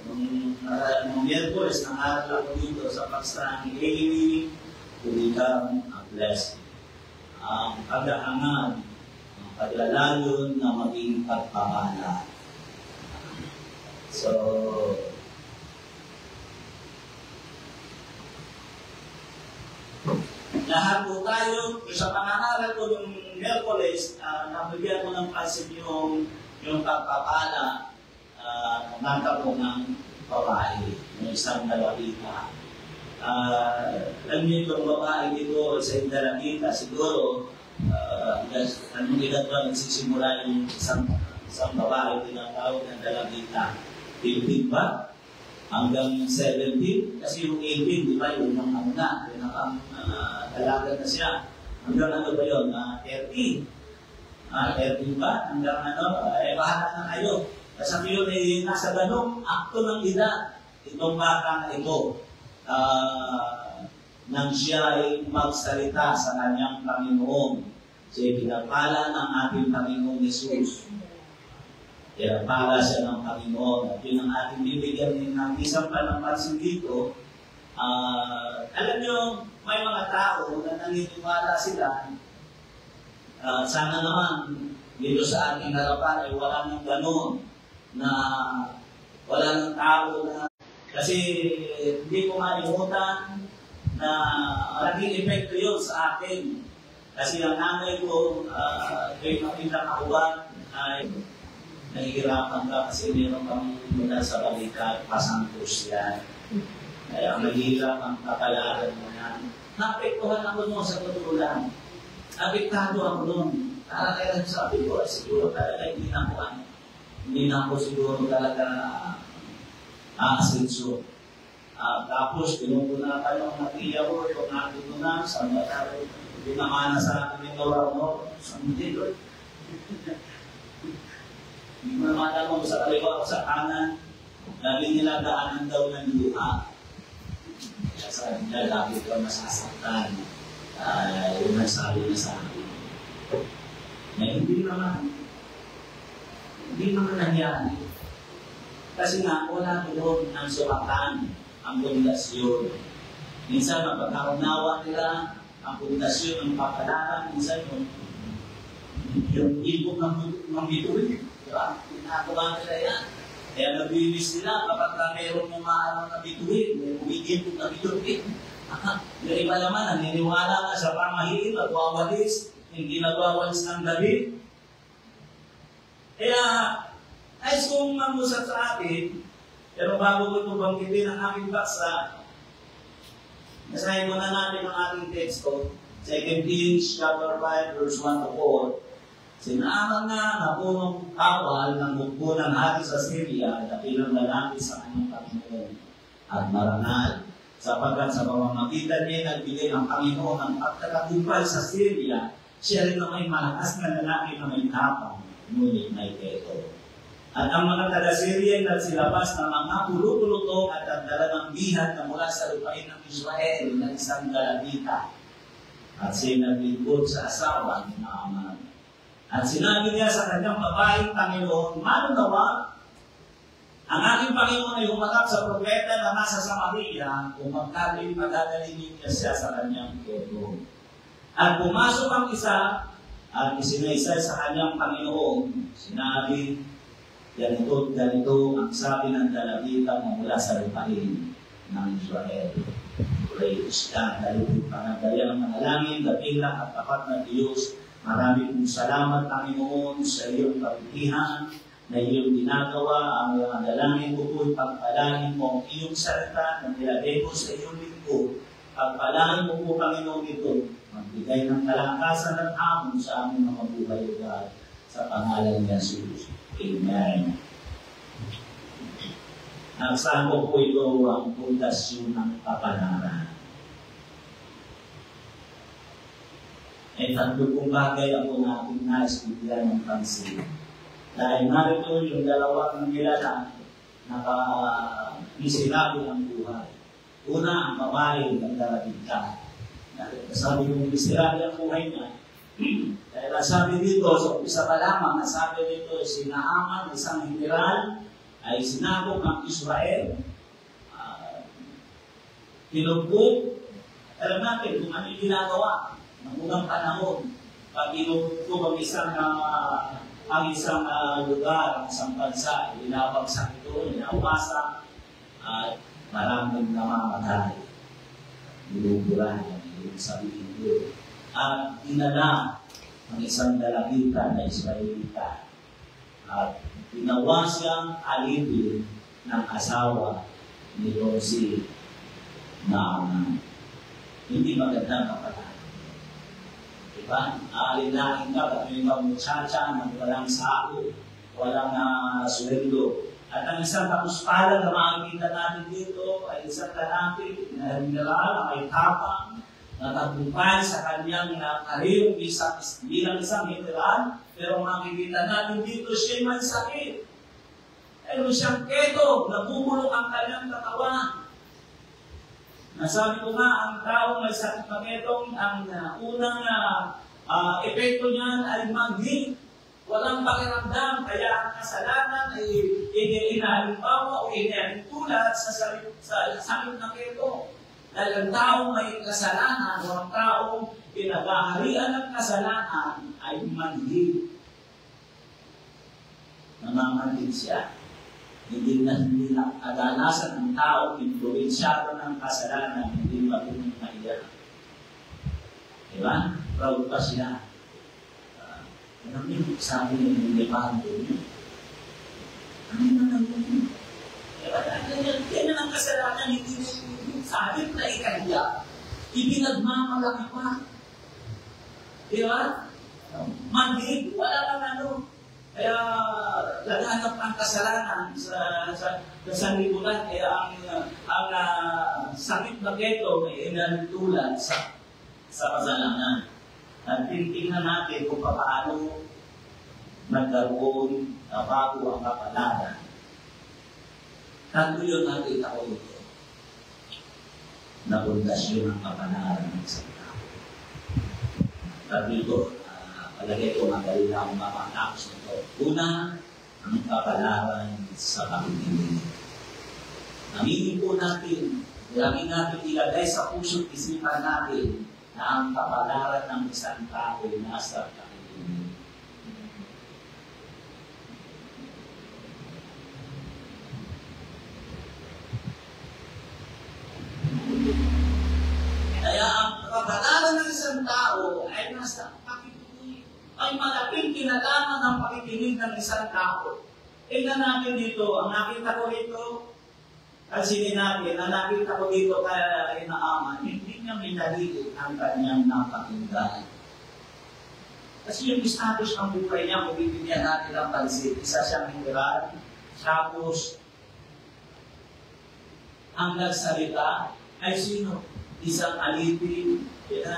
Nung Miyerkules, nangaral ako dito sa paksang Eli to become a blessing. Ang pagdahangan, ang paglalayon na maging pagpamana. So, lahat po tayo, sa pangangaral ko yung Miyerkules, nabigyan ko ng pansin yung pagpapala nagkapo ng babae, yung isang dalawita. Alam niyo yung babae dito sa dalawita, siguro, anong edad ba nagsisimula yung isang babae tinatawag ng dalawita? 15 ba? Hanggang 17? Kasi yung 18, di ba, yun ang una, yun ang dalaga na siya. Hanggang ano ba yun? 30. 30 ba? Hanggang bahala na kayo. Kasi yun ay nasa ganong akto ng edad. Itong bata na ito, nang siya ay magsalita sa kanyang Panginoon. Siya pinapala ng ating Panginoon Jesus. Pinapala siya ng Panginoon. At yun ang ating bibigyan ng isang palampasin dito. Alam nyo, may mga tao na naniniwala sila. Sana naman, dito sa ating harapan ay wala nang gano'n na wala nang tao na kasi hindi ko malimutan na naging epekto yun sa akin. Kasi ang nanay ko, kay makita kakuan, ay nahihirapan ka kasi meron kang mula sa balikat, pasangkos yan. Kaya mahirap ang kapalaran mo yan. Naapektuhan ako noon sa totoo lang. Apektado ako noon. Kaya sabi ko, siguro talaga hindi na ako siguro talaga aasenso. Tapos, pinupuna pa yung natiya ko, yung natutunan, sa mga pinamana sa akin yung gawa mo, sa hindi, Lord. Hindi mo naman alam mo sa kaliwa o sa kanan, lagi nila daanan daw ng luha. Kaya sa nila, lagi ko masasaktan. Yung nasabi niya sa akin. Na hindi naman nangyari. Kasi nga, wala doon ang sulatan, ang pundasyon. Minsan, mapagkaunawa nila, ang pundasyon ng kapalaran, minsan yung ibog ng bituin. Diba? Ginagawa nila yan. Kaya nagbilis nila kapag mayroon yung maaraw na bituin, may umigibog na bituin. Yung iba naman, naniniwala ka sa pamahiin at wawalis, hindi nagwawalis ng gabi. Kaya, ayos kong mangusap sa atin, pero bago ko ito banggitin ang aming baksa, nasahin muna natin ang ating teksto, 2 Kings chapter 5, verse 1 to 4. Sinaaman na punong kawal ng hukbo ng hari sa Syria at ilang lalaki sa kanyang Panginoon at marangal. Sapagkat sa pamamagitan niya nagbigay ng Panginoon ng pagkatagumpay sa Syria, siya rin na may malakas na lalaki na may tapang, ngunit may keto. At ang mga taga-Syria ay nagsilabas ng mga pulutulutong at nagdala ng bihag na mula sa lupain ng Israel na isang galabita. At siya naglingkod sa asawa ni Naaman. At sinabi niya sa kanyang babaeng Panginoon, manunawa, ang aking Panginoon ay humakap sa propeta na nasa Samaria kung magkabing magdadalingin niya siya sa kanyang keto. At pumasok ang isa at isinaysay sa kanyang Panginoon. Sinabi, ganito ang sabi ng dalagita na mula sa lupain ng Israel. Praise God. Dahil panagdaya ng manalangin, dakilang at tapat na Diyos, marami kong salamat, Panginoon, sa iyong kabutihan na iyong ginagawa. Ang mga dalangin ko po'y pagpalain mo ang iyong salita na nilagay ko sa iyong lingkod. Pagpalain mo po, Panginoon, ito. Magbigay ng kalakasan at hamon sa aming mga buhay o God. Sa pangalan ni Jesus. Amen. Nagsahan ko po ito ang pundasyon ng kapalaran. Ay tatlo kong bagay ako natin na-estudyan ng pansin. Dahil narito yung dalawang nilala na miserabil ang buhay. Una, ang babae ng dalagita. Sabi yung miserabil ang buhay niya. Dahil sabi dito, sa umpisa pa lamang, nasabi dito, si Naaman, isang general, ay sinabog ng Israel. Tinugtog, alam natin kung ano yung ginagawa ng unang panahon. Pag tinugtog ang isang lugar, ang isang bansa, inabagsak ito, inawasak, at maraming namamatay. Niluburan, yung sabihin ito. At dinala ng isang dalagita na Israelita. At ginawa siyang alipin ng asawa ni Rosie na hindi magandang kapatid. Diba? Aalinahin ka at yung ibang muchacha na walang sako, walang sweldo. At ang isang kapuspala na makikita natin dito ay isang lalaki na may tapang, natagumpay sa kanyang karir bilang isang general, pero makikita natin dito siya may sakit. Meron siyang keto, nabubulok ang kanyang katawan. Nasabi ko nga, ang taong may sakit na ketong, ang unang epekto niyan ay manghid. Walang pakiramdam, kaya ang kasalanan ay inahalimbawa o inahalintulad sa sakit na keto. Dahil ang taong may kasalanan o ang taong pinagaharian ng kasalanan ay manhid. Namamanhid siya. Hindi na kadalasan ng taong influensyado ng kasalanan, hindi marunong maiyak. Diba? Proud pa siya. Ano yung sabi ng limando niya? Ano na yun? Yan ang kasalanan, hindi sabit na ikaya, ibinagmamalaki pa. Di ba? Manhid, wala kang ano. Kaya laganap ang kasalanan sa sanlibutan. Kaya ang sakit na keto ay inalitulan sa kasalanan. At tingnan natin kung paano nagkaroon na bago ang kapalaran. Tanto yun nakita ko ito. Napundasyon ang kapalaran ng isang tao. At dito, palagay ko magaling na akong mapatapos nito. Una, ang kapalaran sa pakikinig. Aminin po natin, lagi natin ilagay sa puso't isipan natin na ang kapalaran ng isang tao ay nasa pakikinig. Kaya ang kapalaran ng isang tao ay nasa pakikinig. Ay malaking kinalaman ng pakikinig ng isang tao. Tingnan natin dito, ang nakita ko dito, kasi natin, ang nakita ko dito kay Naaman, hindi niya minalili ang kanyang napakinggan. Kasi yung status ng buhay niya, kung bibigyan natin ang pansin, isa siyang liberal, tapos, ang nagsalita ay sino? Isang alipin,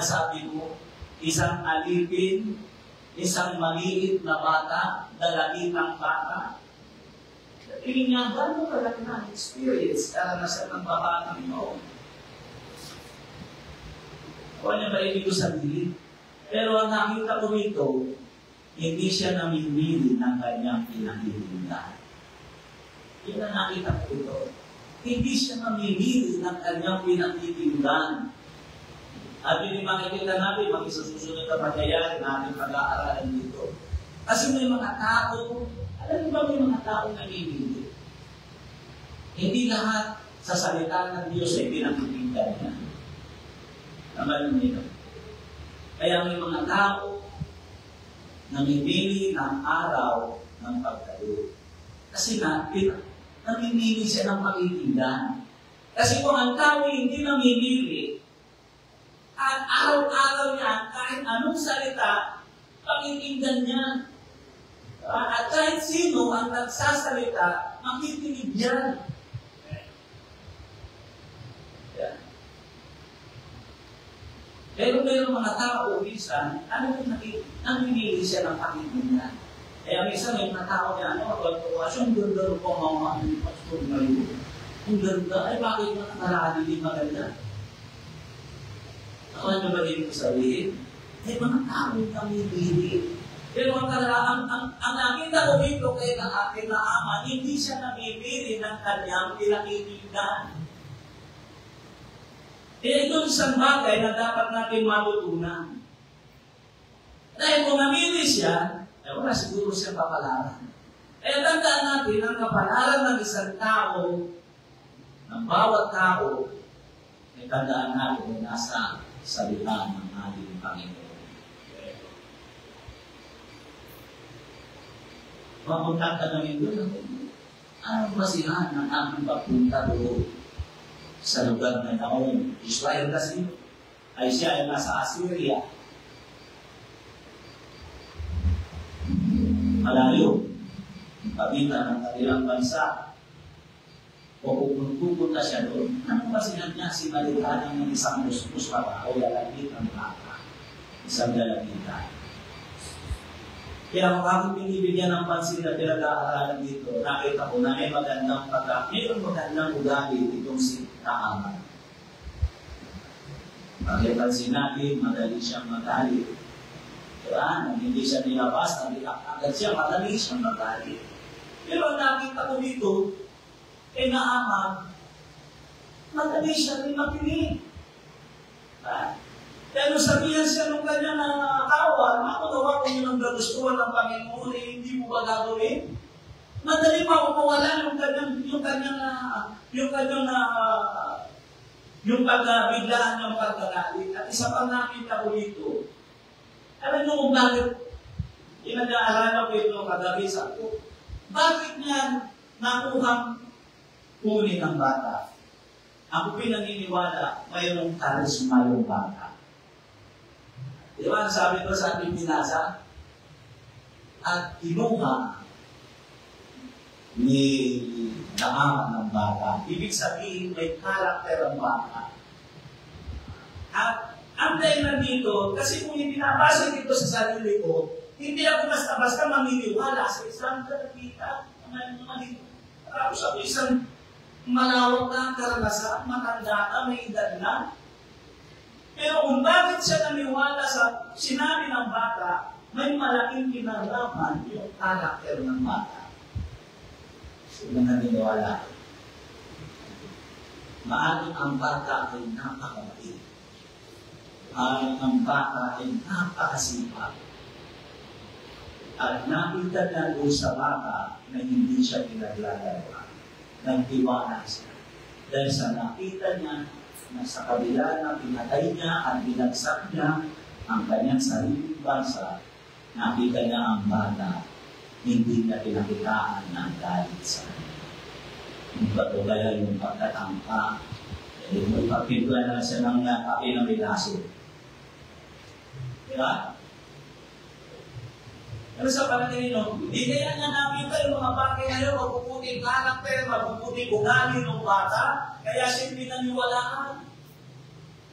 sabi mo, isang alipin, isang maliit na bata, dalagitang bata. Tingin niya, gano'n kalaki na experience, karanasan ng babatang ito. Kung niya ba ibig ko sabihin? Pero ang nakita ko dito, hindi siya namimili ng kanyang pinahihinggan. Yun ang nakita ko dito. Hindi siya namimili ng kanyang pinahihinggan. At yun yung makikita natin, mag-isusunod na pangyayari na ating pag-aaralan dito. Kasi may mga tao, alam mo ba may mga taong namimili? Hindi lahat sa salita ng Diyos ay pinakikinggan niya. Naman nyo. Kaya may mga tao namimili ng araw ng pagtayo. Kasi namimili siya ng pakikinggan. Kasi kung ang tao hindi namimili, at araw-araw niya, kahit anong salita, pakikinggan niya. At kahit sino ang nagsasalita, makikinig yan. Pero mayroong mga tao, minsan, namimili siya ng pakikinggan. Kaya minsan may mga tao niya, ang ganda po mga pastor ngayon. Ang ganda, ay bakit mga nakaraan hindi maganda? Ano nyo ba din ko sabihin? May mga taong namimili. Pero ang nakita ko dito kay ng aking Naaman, hindi siya namimili ng kanyang pinakikinggan. Ito isang bagay na dapat natin matutunan. Dahil kung namili siya, wala siguro siya kapalaran. Kaya tandaan natin ang kapalaran ng isang tao, ng bawat tao, ay tandaan natin na nasa salita ng ating Panginoon. Mapunta ka namin doon. Anong basihan ng aming pagpunta doon sa lugar na naon? Israel kasi ay siya ay nasa Assyria. Malayo. Pagitan ng kanilang bansa. O pupunta siya doon. Anong basihan niya? Sinalitan ng isang musmus pa o lalagit ang baka. Isang lalagitan. Kaya kung ako pinibigyan ng pansin na pinag-aaralan dito, nakita ko na may magandang ugali itong si Naaman. Pagkapansin natin, madali siyang magalit. Diba? Hindi siya nilabas, agad siya, madali siyang magalit. Pero nakita ko dito, kay Naaman, madali siya rin makinig. Pero sabihan siya ng kanyang kawan, ako gawa ko yun ang gagustuhan ng Panginoon, hindi mo ba gagawin? Madali pa ako mawala yung pagbiglaan ng pagkagalit. At isa pang nakita ko dito, alam nyo kung bakit pinag-aaralan ko ito kagabi sa ako, bakit niya nakuhang kunin ng bata? Ako pinaniniwala, mayroong karisma yung bata. Di ba, sabi ko sa ating binasa, at kinuha ni Naaman ng bata. Ibig sabihin, may karakter ang bata. At ang dahilan dito, kasi kung ibinabasa dito sa sarili ko, hindi ako basta-basta maminiwala sa isang nakita. Tapos ako isang malawak na karanasan, matanda ka, may edad na. Pero kung bakit siya naniwala sa sinabi ng bata, may malaking kinalaman yung karakter ng bata. Sino naniniwala? Maaring ang bata ay napakabait. Maaring ang bata ay napakasipag. At nakita na doon sa bata na hindi siya pinaglalarawan. Nagtiwala siya. Dahil sa nakita niya na sa kabila na pinatay niya at binagsak niya ang kanyang sariling bansa, nakita niya ang bata, hindi niya pinakitaan na galit sa kanya. Yung patugaya yung pagkatangka, yung pagpintuan na siya ng kape na may laso. Diba? Pero sa panatingin nyo, hindi kaya niya nakita yung mga bagay ngayon, mapuputing karakter, mapuputing ugali ng bata, kaya siya pinaniwalaan.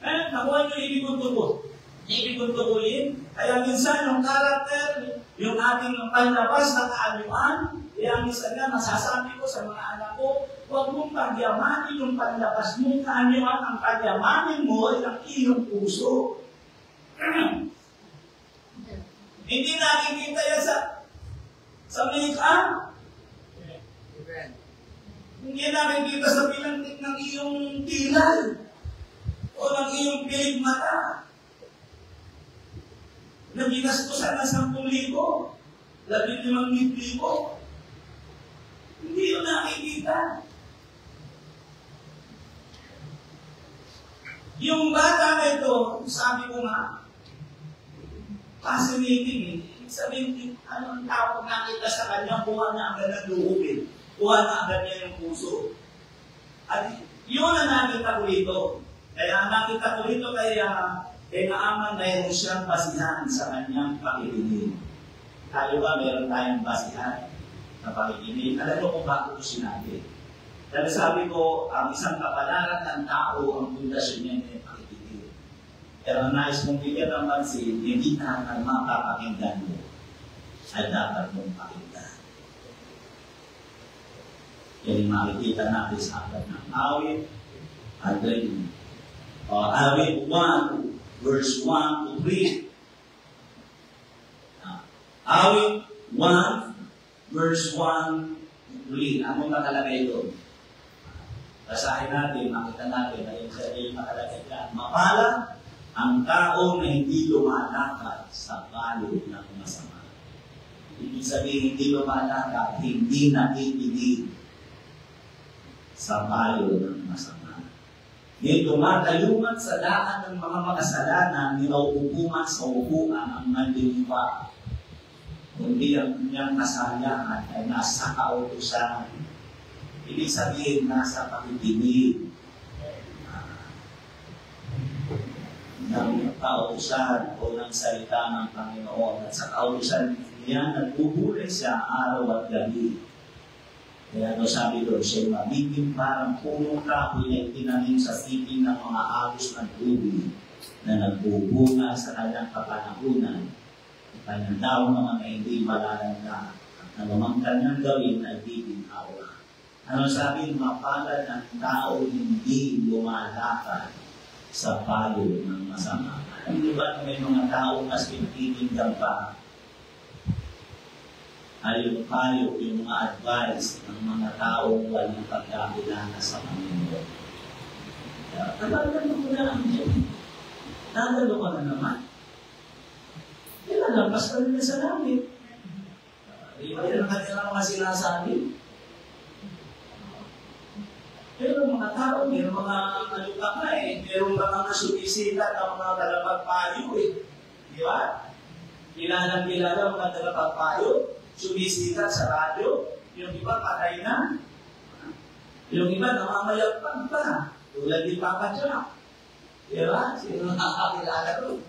Nakuha nyo ibig kong tubo. Ibig kong tubuin. Kaya minsan yung karakter, yung ating panlabas na kaanyuan, kaya minsan nga masasabi ko sa mga anak ko, huwag mong pagyamanin yung panlabas mong kaanyuan, ang pagyamanin mo ay ang iyong puso. Hindi nakikita yan sa make-up. Hindi nakikita sa pilantik ng iyong kilay o ng iyong pilig mata. Na ginastusan na 10,000, 15,000. Hindi yun nakikita. Yung bata na ito, sabi ko nga, fascinating eh. Sabihin, anong tawag nakita sa kanya, kuha na agad ng luhubin. Kuha na agad niya yung puso. At yun ang nakita ko dito. Kaya nakita ko dito kay Naaman mayroon siyang basihan sa kanyang pakikinig. Tayo ba mayroon tayong basihan sa pakikinig? Alam mo kung bakit ko sinabi? Dahil sabi ko, ang isang kapalaran ng tao, ang pundasyon niya ay pakikinig. Pero ang nais mong bigyan ng pansin, hindi na ang mapapakinggan mo ay dapat mong pakinggan. Yan yung makikita natin sa aklat ng awit at awit 1, verse 1 to 3. Awit 1, verse 1 to 3. Ano nakalagay doon? Basahin natin, makita natin na yung sarili nakalagay dyan. Mapala ang tao na hindi lumalakad sa payo ng masama. Ibig sabihin, hindi lumalakad, hindi nakikinig sa payo ng masama. Hindi tumatayuman sa daan ng mga makasalanan, ninauupuman sa upuan ang nandilipa. Kundi ang kanyang kasayahan ay nasa kautusan. Ibig sabihin, nasa pakikinig ng kautusan o ng salita ng Panginoon. At sa kautusan niya, nagbubuhay siya araw at gabi. Kaya sabi doon, siya magiging parang punong kahoy na itinanim sa siping ng mga agos ng tubig na nagbubunga sa kanyang kapanahunan. Kanyang daw naman ay hindi malalanda at namang kanyang gawin ay bibinawa. Ano sabi, mapalad ang tao hindi lumalakad sa payo ng masama. Hindi ba may mga tao mas pinititinggan pa ay yung payo, yung mga advice ng mga taong walang pagkakilala sa Panginoon. Tabagan mo na lang dyan. Dadalo ka na naman. Lampas ka rin sa langit. Di ba yun ang kanilang mga sinasabi? Pero mga tao, may mga kalutak na eh. Meron ba mga sumisita ng mga talapagpayo eh. Di ba? Kilala mga talapagpayo. Sumisikat sa radyo, yung iba patay na. Yung iba namamayagpag pa. Tulad ni Papa Jack. Diba? Sino nakakilala ko?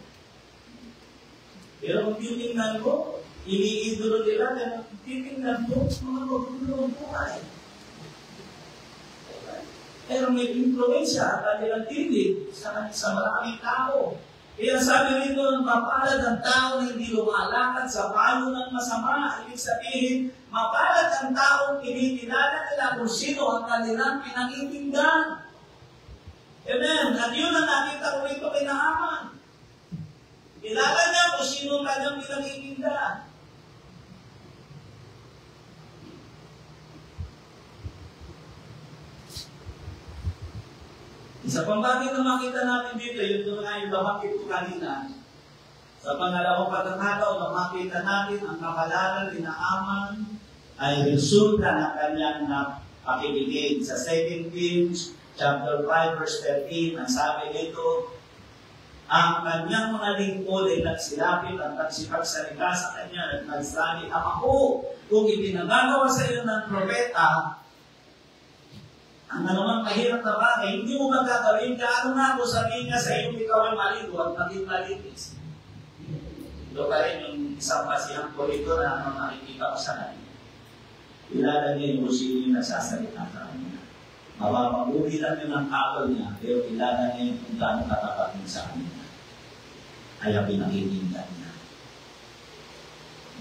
Pero kung titingnan mo, iniidolo nila na titingnan po, mga magulong buhay. Pero may influensya at kanilang tinig sa maraming tao. Kaya sabi rito, mapalad ang tao na hindi lumalakad sa payo ng masama. Ibig sabihin, mapalad ang taong kinikilala nila kung sino ang kanilang pinakikinggan. Amen. At yun ang nakita ko rito kay Naaman. Kilala niya kung sino ang kanyang pinakikinggan. Isa pang bagay na makita natin dito, yun doon nga yung namakit ko kanina. Sa pangalawang pagkakataon, makita natin ang kapalaran ni Naaman ay resulta ng kanyang pakikinig. Sa 2 Kings chapter 5 verse 13, ang sabi dito, ang kanyang mga lingkod ay nagsilapit at nagsipagsalita sa kanya at nagsabi, Ako, kung ipinagagawa sa iyo ng propeta, ang anumang mahirap na bagay, hindi mo magagawin, kaano nga ako sabihin niya sa iyo, ikaw ay maligo at maging malinis. Ito pa rin yung isang pasihang ko rito na makikita ko sa kanya. Kilala niya yung sino yung nagsasalita sa kanya. Mapapaguli lang yun ang kapal niya, pero kilala niya yung kung gaano katapat niya sa kanya. Kaya pinakikinggan niya.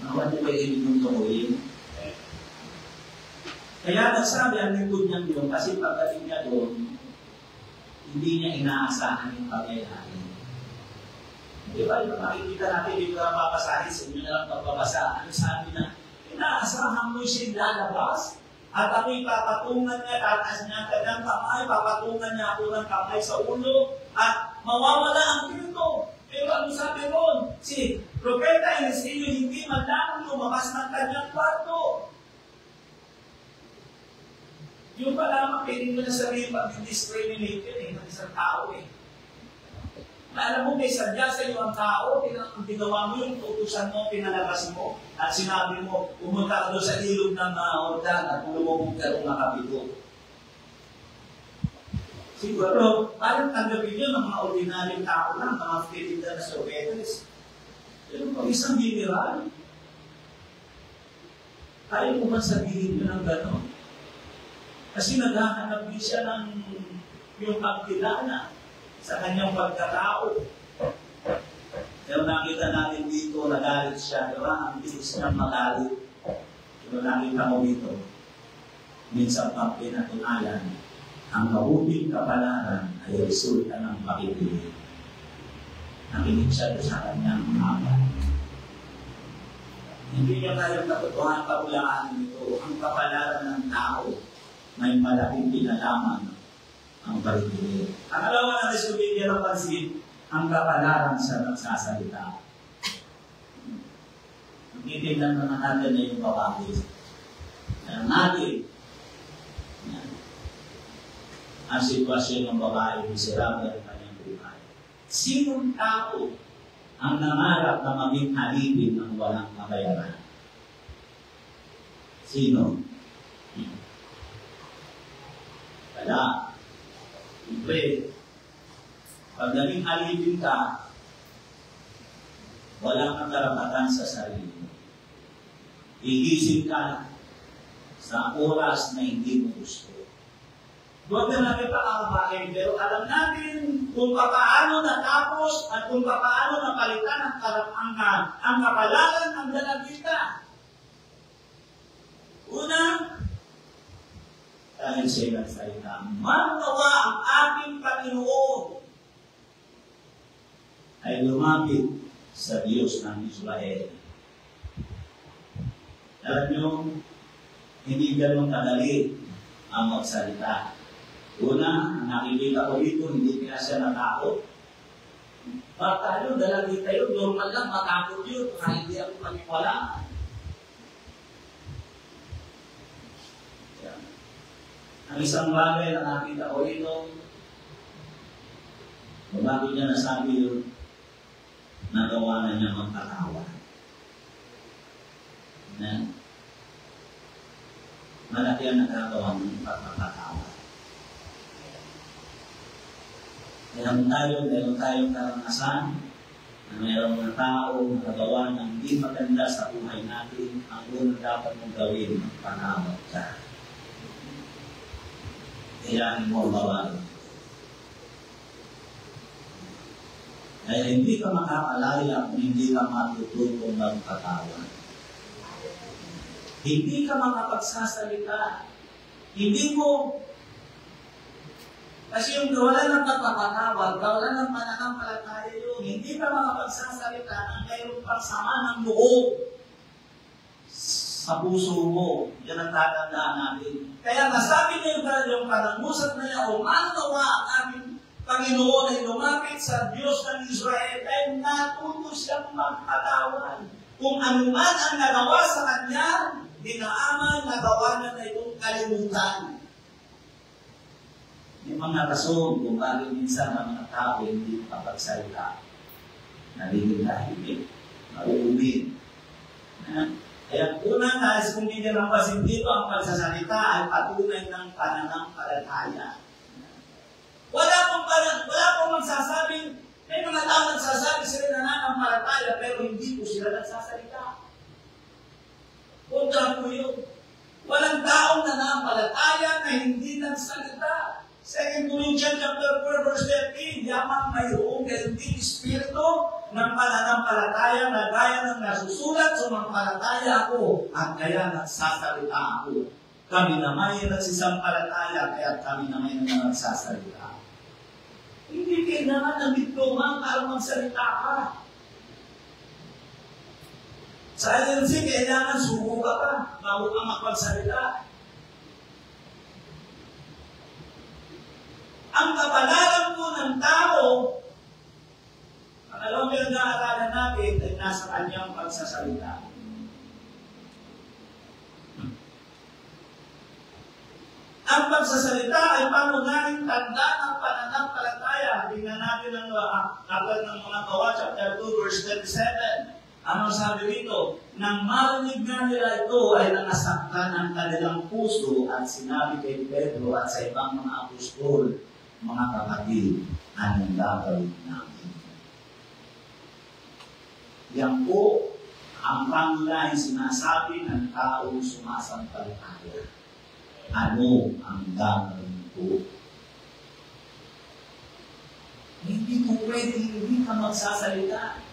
Nakuha niyo ba yung tukuyin? Kaya nagsabi ang lingkod niya yun, kasi pagdating niya doon, hindi niya inaasahan yung pagyayahin. Di ba? Yung makikita natin, dito na papasahin sa inyo na lang pagbabasa. Ano sabi na, inaasahan mo siya lalabas, at ako'y papatungan niya, tatas niya ang kanyang kamay, papatungan niya ako ng kamay sa ulo, at mawawala ang pinto. Pero ano sabi ron? Si Propeta Eliseo hindi man lang lumabas ng kanyang kwarto. Yung pa lamang, pwede mo na sabihin pag-discriminate yun ng isang tao Alam mo, may sadya sa iyo ang tao, ginawa mo yung utusan mo, pinalabas mo, at sinabi mo, pumunta ka doon sa ilog ng Ordan at lumubog ka doon nakapito. Siguro, parang tanggapin yun ng mga ordinaryong tao lang, mga Filipina na Sovietes. Pero pag isang general, kaya mo ba sabihin yun ng gano'n? Kasi naghahanap din siya ng yung pagkilala sa kanyang pagkatao. Pero nakita natin dito, nagalit siya, diba? Ang bilis niyang magalit. Pero nakita mo dito, minsan pang pinatunayan, ang mabuting kapalaran ay resulta ng pakikinig. Nakinig siya sa kanyang amal. Hindi niya kayang katotohanan paulaan nito. Ang kapalaran ng tao may malaking pinalaman ang pakikinig. Ang alawa na resulta ng pansin, ang kapalaran sa nagsasalita. Titignan naman natin na yung babae. Kaya natin, ang sitwasyon ng babae, miserable ang kanyang buhay. Sinong tao ang nangarap na maging alipin ng walang kabayaran? Sino? Kaya, siyempre, pag naging alipin ka, wala kang karapatan sa sarili. Igising ka sa oras na hindi mo gusto. Huwag na natin pakakabahin, pero alam natin kung paano natapos at kung paano napalitan ang kapalaran ng dalagita. Una, dahil siya nagsalita, manawa ang ating Panginoon ay lumapit sa Diyos ng Israel. Alam nyo, hindi ganun kadali ang magsalita. Una, nakikita ko dito, hindi kaya siya natakot. Baka yun, dalagita yun, normal lang, matakot yun, kaya hindi ako paniwalaan. Ang isang bagay na nakita ko dito, bakit niya nasabi yun, nagawa na niya magkatawa. Malaki ang nagagawa ng pagkakatawa. Meron tayong karanasan na mayroong mga tao na nagawa ng hindi maganda sa buhay natin, ang unang dapat mong gawin ng panawag ka. Kailangan mo bawain. Kaya hindi ka makakalaya kung hindi ka matututong magpatawad. Hindi ka makapagsasalita. Hindi mo, kasi yung wala ng pagpapatawad, wala ng pananampalataya yun, hindi ka makapagsasalita ng mayroong pagsama ng loob sa puso mo. Yan ang tatandaan natin. Kaya nasabi niyo yung panangusap na niya, umanawa ang aming Panginoon ay lumapit sa Diyos ng Israel ay natuto siyang magpatawad. Kung anuman ang nagawa sa Kanya, dinaaman, nagawa na itong kalimutan. May mga rason kung bakit minsan ang mga tao hindi makapagsalita. Nalilitahimik, mauumid. Kaya unang nais kong binirampasin dito ang pagsasalita ay patunay ng pananampalataya. Wala pong magsasabing, may mga tao nagsasabi sila nananampalataya pero hindi po sila nagsasalita. Kontra po yun. Walang taong nananampalataya na hindi nagsalita. 2 Corinthians chapter 4 verse 13, yamang mayroong ganting espiritu ng pananampalataya na gaya ng nasusulat, sumampalataya ako at kaya nagsasalita ako. Kami na may nagsisampalataya kaya kami na may nagsasalita. Hindi kailangan ng diploma para magsalita ka. Sa INC, kailangan suko ka pa bago ka magpagsalita. Ang kapalaran po ng tao, ang alam yung naaralan natin ay nasa kanyang pagsasalita. Ang pagsasalita ay pangunahing tanda ng pananampalataya. Tingnan natin ang aklat ng mga Gawa, chapter 2, verse 37. Ano sabi dito? Nang marinig nga nila ito ay nangasaktan ang kanilang puso at sinabi kay Pedro at sa ibang mga apostol, mga kapatid, anong gagawin namin? Yan po ang pangunahing sinasabi ng taong sumasampalataya. Ano ang gagawin ko? Hindi ko pwede hindi ka magsasalita.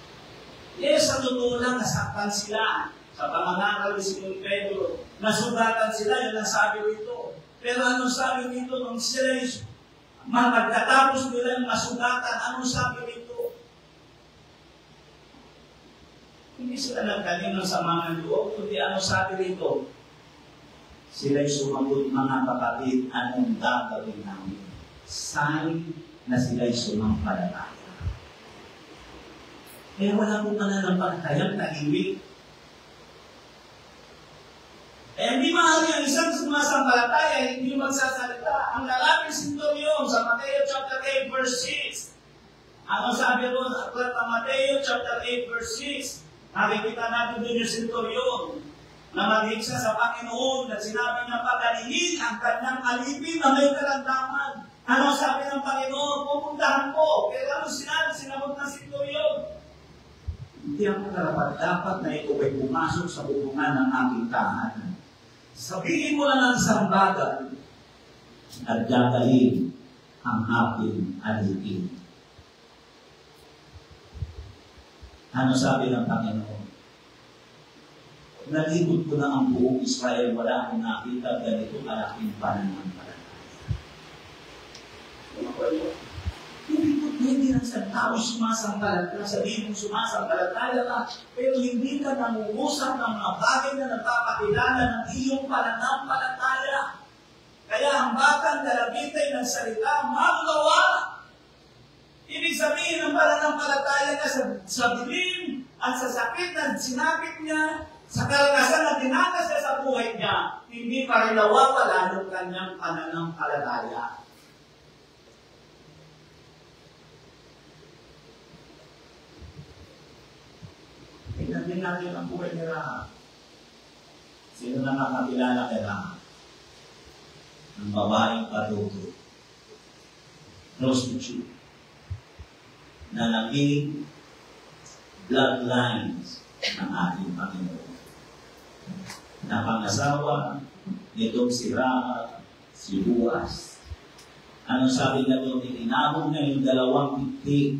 Yes, sa totoo lang, nasaktan sila. Sa pamangaral ni Simon Pedro, nasugatan sila, yun ang sabi rito. Pero anong sabi rito? Nung sila magkatapos nila yung masugatan, anong sabi rito? Hindi sila nagkaling ng sama ng loob, kundi anong sabi rito? Sila'y sumagot, mga kapatid, anong gagawin namin? Sign na sila'y sumampalataya. Kaya wala pong pananampalatayang tahimik. Kaya hindi maaari ang isang sumasampalataya, hindi magsasalita. Ang lalaping sinturyon sa Mateo chapter 8 verse 6. Ano sabi doon sa aklat ng Mateo chapter 8 verse 6? Nakikita natin doon yung sinturyon na mag-iksa sa Panginoon at sinabi niya pagalingin ang kanyang alipin na may kalandaman. Ano sabi ng Panginoon? Pupuntahan ko. Kaya ano sinabi? Sinagot ng sinturyon. Hindi ako dapat na ito ay pumasok sa bubungan ng aking tahanan. Sabihin mo lang ang isang bagay at gagawin ang aking alipin. Ano sabi ng Panginoon? Nalibot ko na ang buong Israel, wala akong nakita ganito kalaking pananampalataya. Hindi lang sa tao sumasampalataya, sabihin mong sumasampalataya ka, pero hindi ka nangungusap ng mga bagay na nagpapakilala ng iyong pananampalataya. Kaya ang batang dalagitay ng salita, magawa. Ibig sabihin ng pananampalataya na sa dilim at sa sakit na sinapit niya, sa karanasan na dinanas niya sa buhay niya, hindi pa rin nawawala ng kanyang pananampalataya. Tingnan din natin ang buhay ni Rahab. Sino na nakakilala kay Rahab? Ang babaeng paduto. Prostitute. Na naging bloodlines ng ating Panginoon. Napangasawa nitong si Rahab, si Boaz. Ano sabi niya doon? Itinabog niya yung dalawang itik.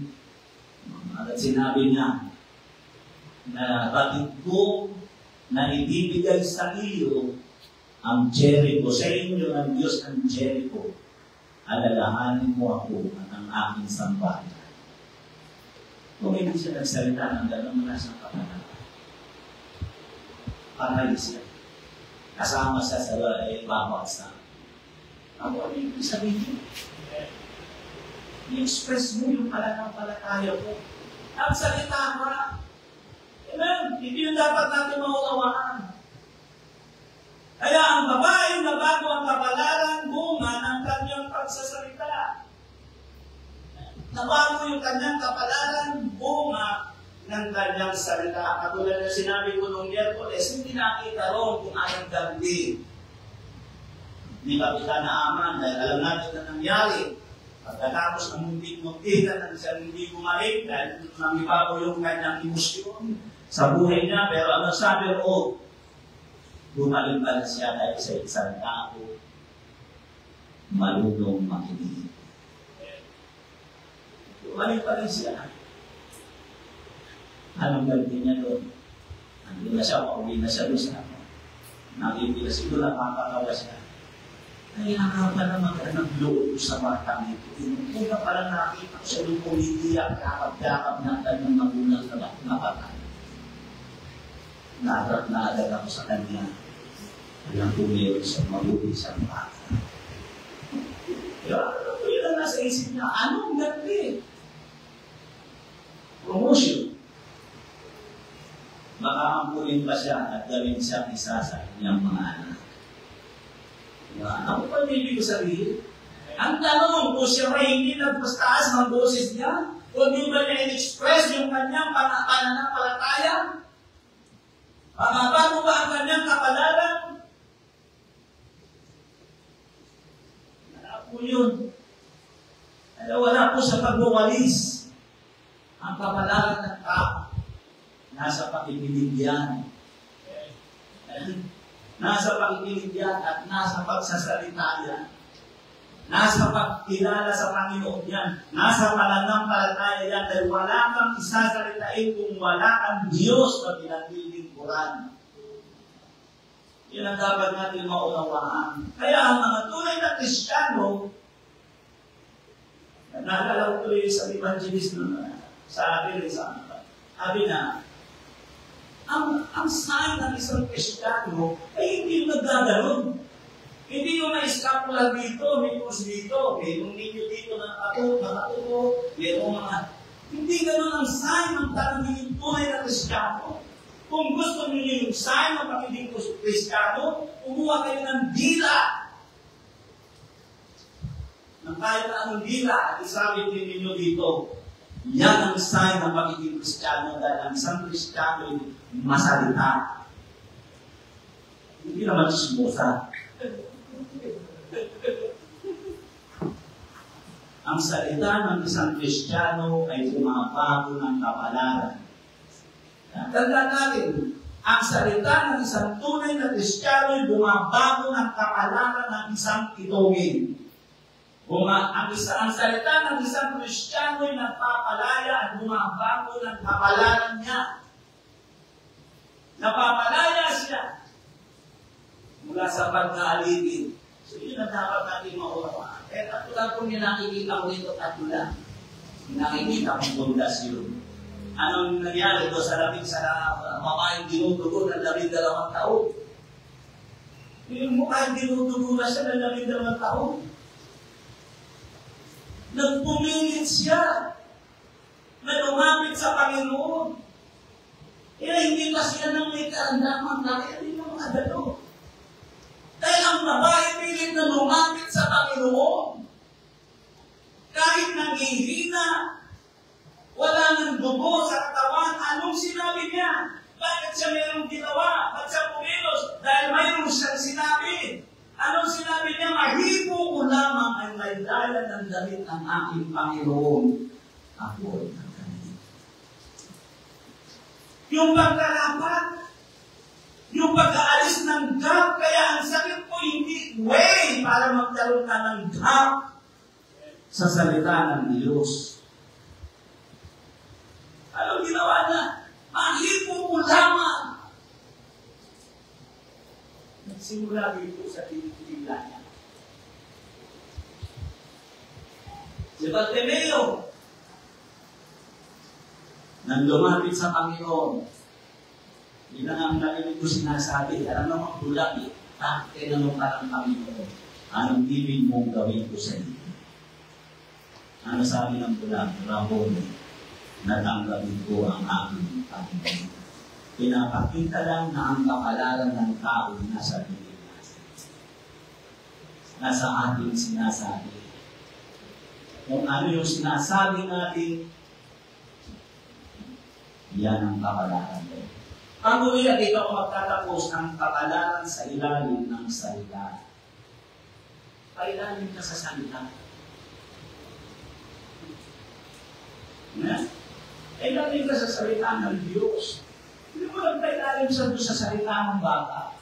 At sinabi niya na batid ko na ibibigay sa iyo ang Jericho. Sa inyo ng Diyos ang Jericho. Alalahanin mo ako at ang aking sambahan. Kung hindi siya nagsalita ng gano'n mula sa kapanalan, patay siya. Kasama siya sa babaksa. Ako, ano yung sabihin? I-express mo yung pananampalataya mo. Ang salita ka. Amen? Hindi yung dapat natin maunawaan. Kaya ang babae na bago ang kapalaran, bunga ng kanyang pagsasalita. Nabago yung kanyang kapalaran, bunga ng kanyang salita. Katulad na sinabi ko nung Miyerkules, hindi nakita roon kung anong gabi. Hindi Kapitan Naaman, dahil alam natin na nangyari. Pagkatapos ng muntik-muntikan ng isang hindi gumaling, dahil namibago yung kanyang emosyon sa buhay niya. Pero ano sabi ko, gumaling pa na siya dahil sa isang tao, malunong makinig. Gumaling pa rin siya. Anong gawin niya doon? Nandun na siya, pauwi na siya doon sa ako. Nakikita siguro na makakawa siya. Kaya nakapa naman ka ng loob sa batang ito. Una pa lang nakita ko siya doon pumidiyak, kakap-kakap na kanyang magulang na napatay. Naagad ako sa kanya. Alam ko meron sa mabuti sa bata. Kaya ano po yun ang nasa isip niya? Anong gabi? Promotion. Baka ampulin pa siya at gawin siya isa sa kanyang mga anak. Ano pa hindi ko sabihin? Ang tanong, kung siya ay hindi nagpastaas ng boses niya, kung di ba niya in-express yung kanyang pananampalataya? Bago ba ang kanyang kapalaran? Wala po yun. Kaya wala po sa pagwawalis. Ang kapalaran ng tao, nasa pakikinig yan. Nasa pakikinig yan at nasa pagsasalita yan. Nasa pagkilala sa Panginoon yan. Nasa pananampalataya yan dahil wala kang isasalitain kung wala kang Diyos na pinaglilingkuran. Yan ang dapat natin maunawaan. Kaya ang mga tunay na Kristiyano, naalala ko tuloy sa evangelist sa akin, sabi na, ang sign ng isang Kristiyano ay hindi yung nagdadaron. Hindi yung na-escapula dito, may pus dito, may ninyo dito ng katuto, mayroong mga... Hindi ganun ang sign ng talagang tunay na Kristiyano. Kung gusto niyo yung sign ng pagiging Kristiyano, kumuha kayo ng dila. Ng kahit na anong dila, at isabit din ninyo dito. Yan ang sign ng pagiging Kristiyano dahil ang isang Kristiyano ay masalita. Hindi naman chismosa. Ang salita ng isang Kristiyano ay bumabago ng kapalaran. Tandaan natin, ang salita ng isang tunay na Kristiyano ay bumabago ng kapalaran ng isang itongin. Ang salita ng isang Kristiyano ay nagpapalaya at bumabago ng kapalaran niya. Napapalaya siya mula sa pagkaalipin. So yun ang dapat natin maunawaan. Kaya katulad kung nakikita ko nito katulad, nakikita kong pundasyon. Anong nangyari ito sa labing sa mamaing dinudugo ng 12 taon? Yung mukhang dinudugo na siya ng 12 taon. Nagpumilit siya na lumapit sa Panginoon. Kaya hindi pa siya nang may karandaman dahil hindi na mga gano. Dahil ang babae pilit na lumapit sa Panginoon. Kahit nanghihina, wala nang dugo sa katawan, anong sinabi niya? Bakit siya mayroong ginawa? Ba't siya pumilos? Dahil mayroong siyang sinabi. Anong sinabi niya? Mahipo ko lamang ay may dala ng damit ng aking Panginoon. Ako ay nagkanit. Yung pagkarapat, yung pag-aalis ng gap, kaya ang sakit po hindi way para magkaroon ka ng gap sa salita ng Diyos. Anong ginawa niya? Mahipo mo lamang. Nagsimula dito sa tinitila niya. Si Bartimeo, nang lumapit sa Panginoon, yun ang narinig ko sinasabi, alam naman tulad eh, tinanong ka ng Panginoon, anong ibig mong gawin ko sa iyo? Ano sabi ng bulag, Raboni, natanggapin ko ang aking Panginoon. Pinapakita lang na ang kapalaran ng tao nasa bibig natin. Nasa ating sinasabi. Kung ano yung sinasabi natin, yan ang kapalaran mo. Ang ulit, dito ako magtatapos ang kapalaran sa ilalim ng salita. Pailalim ka sa salita. Ilalim ka sa salita ng Diyos. Hindi mo lang pailalim sa salita ng bata.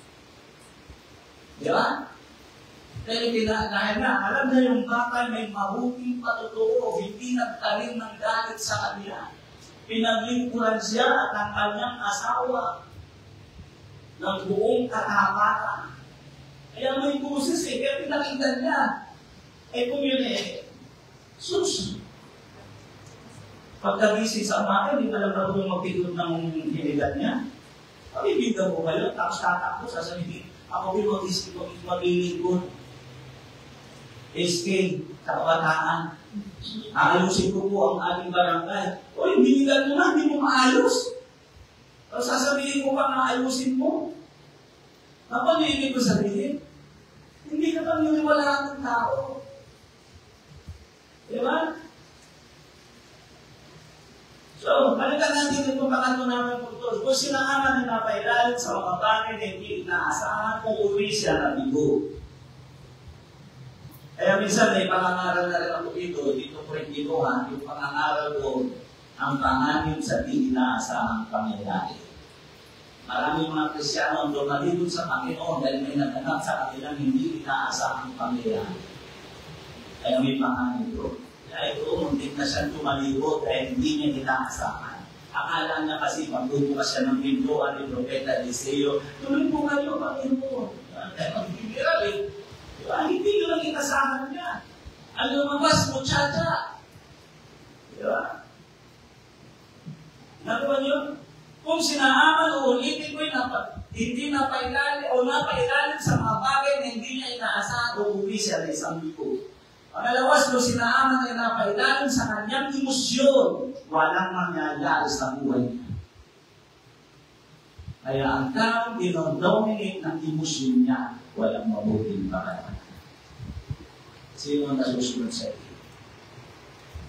Di ba? Dahil dahil na, alam na yung bata may mabuting patutoo, hindi nagtalim ng galit sa kanya. Pinaglingkuran siya at ang kanyang asawa ng buong katapatan. Kaya may buses kaya pinakinggan niya. Kung yun sus. Pagkagising sa umaga, hindi na lang marunong magpindot ng hinigan niya. Pabibigyan ko kayo, tapos tatakbo, sasabihin, ako mag-ilingkod. SK, sa kabataan. Aayusin ko po ang ating barangay. Oy, binigan mo na, hindi mo maayos. Tapos sasabihin ko pa na ayusin mo. Kapag hindi ko sabihin, hindi ka paniniwalaan ng tao. Diba? So, balikan natin itong pangatlo namin puntos. Kung sinangaman na napailalim sa mga bagay na hindi inaasahan, kung uwi siya na bigo. Kaya minsan may pangangaral na rin ako dito ko rin ginawa, yung pangangaral ko, ang panganin sa di inaasahang pangyayari. Maraming mga Kristyano ang lumalibot sa Panginoon dahil may naganap sa kanilang hindi inaasahang pangyayari. Kaya may panganin ko. Kaya ito, muntik na siyang tumalibot dahil hindi niya inaasahan. Akala niya kasi magbubukas siya ng pintuan ni Propeta Eliseo, tuloy po kayo, Panginoon. Kaya magbibiral eh. Hindi nyo lang inasahan niya. Ang lumabas, muchacha. Diba? Nakuha nyo? Kung sinaaman o ulitin ko hindi napailalim o napailalim sa mga bagay na hindi niya inaasahan o uwi siya na isang bigo. Pangalawas, kung sinaaman na napailalim sa kanyang emosyon, walang mangyayari sa buhay niya. Kaya ang taong dinodominate ng emosyon niya, walang mabuting pakalaman. Sino ang nasusunod sa iyo?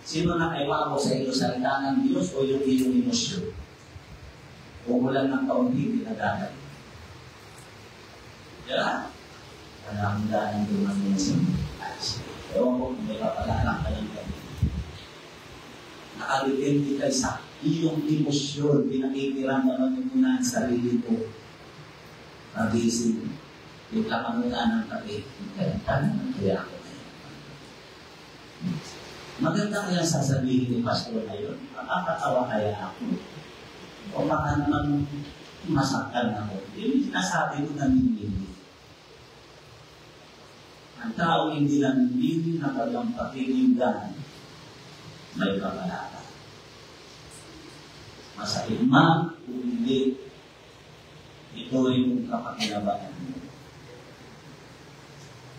Sino na kaiwa mo sa iyo salita ng Diyos o yung iyong emosyon? O mula ng kaunti, pinagagal. Diba? Walang daan dumating sa ayos. Ewan ko, may kapalaran ka lang kami. Nakalitin ka sa iyong emosyon, pinakikirang naman mo na ang sarili ko. Nagising. Yung kapangunan ng tabi, kaya kaya ako na yun. Maganda kaya sasabihin ni Pastor na yun, makakatawa kaya ako. O baka naman masaktan ako. Yung sinasabi ko namimili. Ang tao hindi namimili na kanyang pakinggan, may kapalata. Masakit man, hindi, ito yung kapakinabangan mo.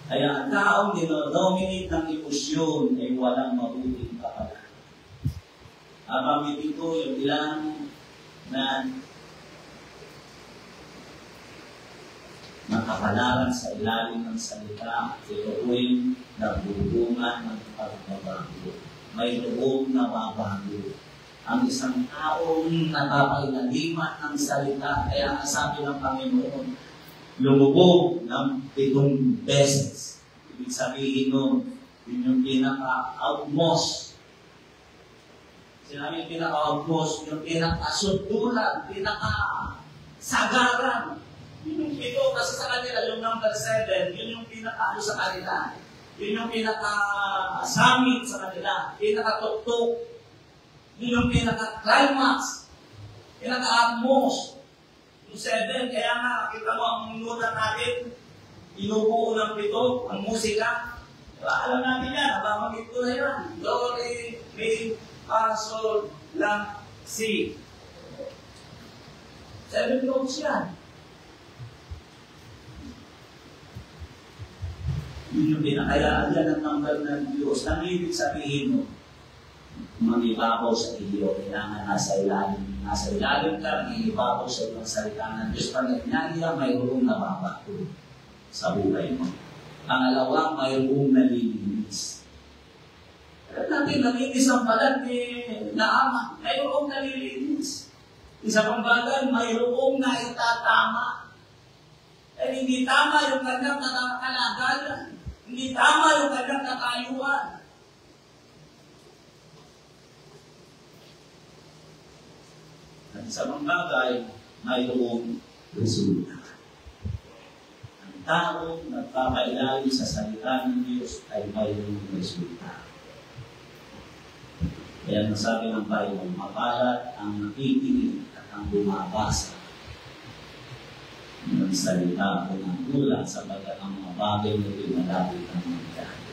Kaya ang taong dinodominate ng emosyon ay walang mabuting kapalaran. Abangit ito yung ilan na nakapalaran sa ilalim ng salita, ito'y nagbubungan ng pagbabago. May loob na babago. Ang isang taong napapailaliman ng salita, kaya sabi ng Panginoon, lumubog ng 7 beses. Ibig sabihin nun, yun yung pinaka-outmost Sinabi yung pinaka-august, yung pinaka-sundulan, pinaka-sagaran. Yun yung pito, kasi sa kanila, yung number 7, yun yung pinaka-ano sa kanila. Yun yung pinaka-summit sa kanila, pinaka-tuktok. Yun yung pinaka-climax, pinaka-atmos. Yung 7, kaya nga, kita mo ang nuta natin, inubuo ng pito, ang musika. Diba, alam natin yan, nabamagit ko na yan. Do, re, mi, fa, sol, la, si. 7 notes yan. Yun yung pinakayaan yan ang number ng Diyos. Ang ibig sabihin mo, mag-ibabaw sa iyo, kailangan nasa ilalim ka, mag-ibabaw sa iyong salita ng Diyos. Pag nagnyaya, mayroong nababato sa buhay mo. Pangalawa, mayroong nalilinis. Kaya natin, nalinis ang balat na ama, mayroong nalilinis. Isa pang bagay, mayroong naitatama. Eh, hindi tama yung kanyang kalagayan. Hindi tama yung kanyang katayuan. At sa mga bagay, mayroong resulta. Ang taong nagpapailalim sa salita ng Diyos ay mayroong resulta. Kaya nasabi ng Bible, mapalat ang nakikinig at ang bumabasa ng salita o ng ulat sabagat ang mga bagay na malapit ang mangyari.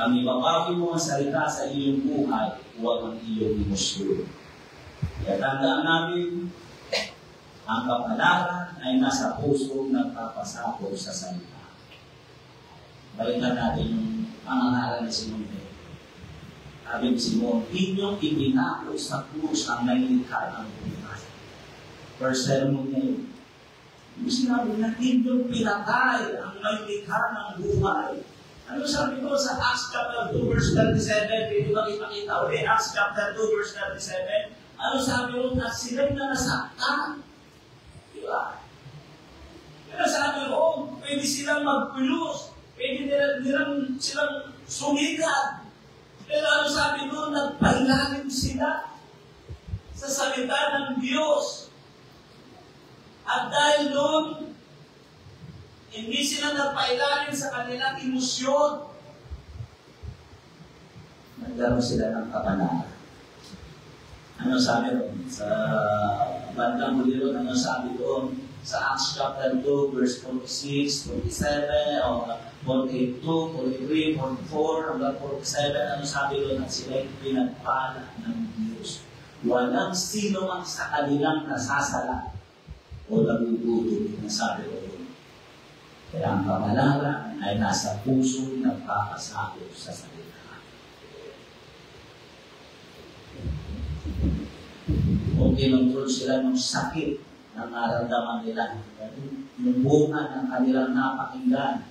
Ang ibabagi mo ang salita sa iyong buhay, huwag ang iyong emosyon. Kaya tandaan namin, ang kapalaran ay nasa puso nagpapasakop sa salita. Balikan natin yung pangangalan ni Simon Pedro. Sabi ni Simon, inyong ipinako sa krus ang nailikha ng buhay. First sermon niya yun. Yung sinabi na inyong pinatay ang nailikha ng buhay. Ano sabi ko sa Acts chapter 2 verse 37? Dito makipakita ulit. Acts chapter 2 verse 37. Ano sabi ko? Na sila'y na nasaktan. Diba? Kaya sabi ko, pwede silang magpulos. Pwede nilang silang sumigat. Pero ano sabi ko? Nagpailalim sila sa salita ng Diyos. At dahil doon, hindi sila nagpailalim sa kanilang emosyon. Nagkaroon sila ng kapanalan. Ano sabi doon? Sa bandang huli doon, ano sabi doon? Sa Acts chapter 2, verse 46, 47, o 42, 43, 44, hanggang 47, ano sabi doon? At sila'y pinagpala ng Diyos. Walang sino ang sa kanilang nasasala o nagugutom, nasabi doon. Kaya ang kapalaran ay nasa puso nagpapasakop sa salita. Kung kinontrol sila ng sakit na nararamdaman nila, yung bunga ng kanilang napakinggan,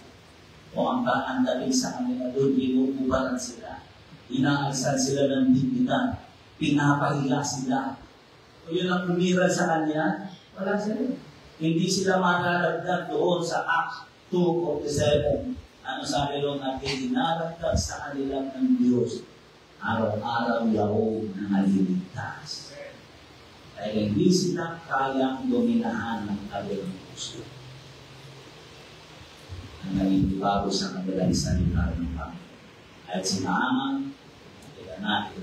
o ang dating sa kanila doon, inuubaran sila, inaalisan sila ng dignidad, pinapahiga sila. O yun ang umiral sa kanya, wala sila. Hindi sila malalagdag doon sa Acts 2:47. Ano sabi doon? At itinalagdag sa kanilang ng Diyos, araw-araw yaong na naliligtas. Kaya hindi sila kayang dominahan ng kanilang puso. Ang nalilibago sa kanilang salita ng Panginoon. At sinaaman, kaya natin.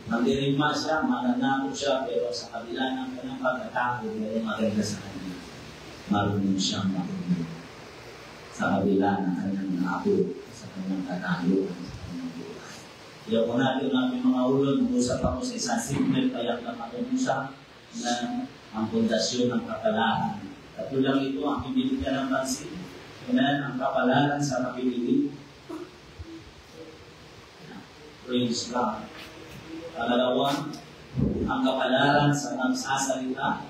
Magdirigma siya, mananako siya, pero sa kabila ng kanyang pagkatako, may maganda sa kanya. Marunong siyang makinig. Sa kabila ng kanyang nako, sa kanyang katayuan, sa kanyang buhay. Kaya po natin namin mga ulo, nag-usap ako sa isang segment, kaya naman siya na ang pundasyon ng kapalaran. Katulang ito ang pinibigyan ng pansin. Kaya ang kapalaran sa kapililig. Praise God. Pangalawa, ang kapalaran sa nagsasalita.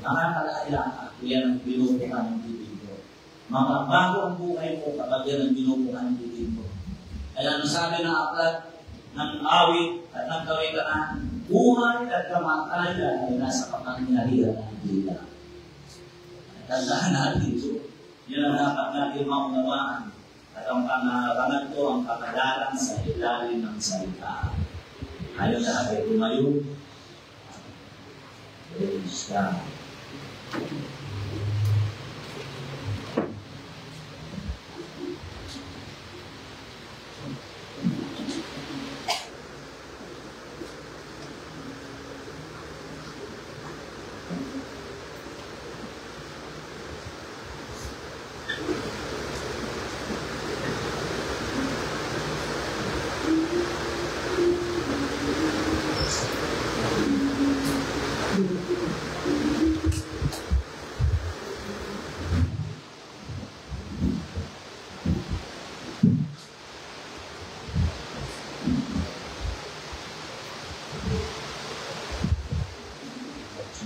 Nakakalaya ka, yan ang binubukan ng bibig mo. Magbabago ang buhay mo kapag yan ang binubukan ng bibig mo. Kaya ano sabi ng aklat ng awit at ng kawikaan, buhay at kamatayan ay nasa kapangyarihan ng dila. Tandaan natin ito. Yan ang dapat natin maunawaan. At ang pangarangan ko, ang pangadalan sa ilalim ng salita. Ayaw lahat ay tumayo. Praise God.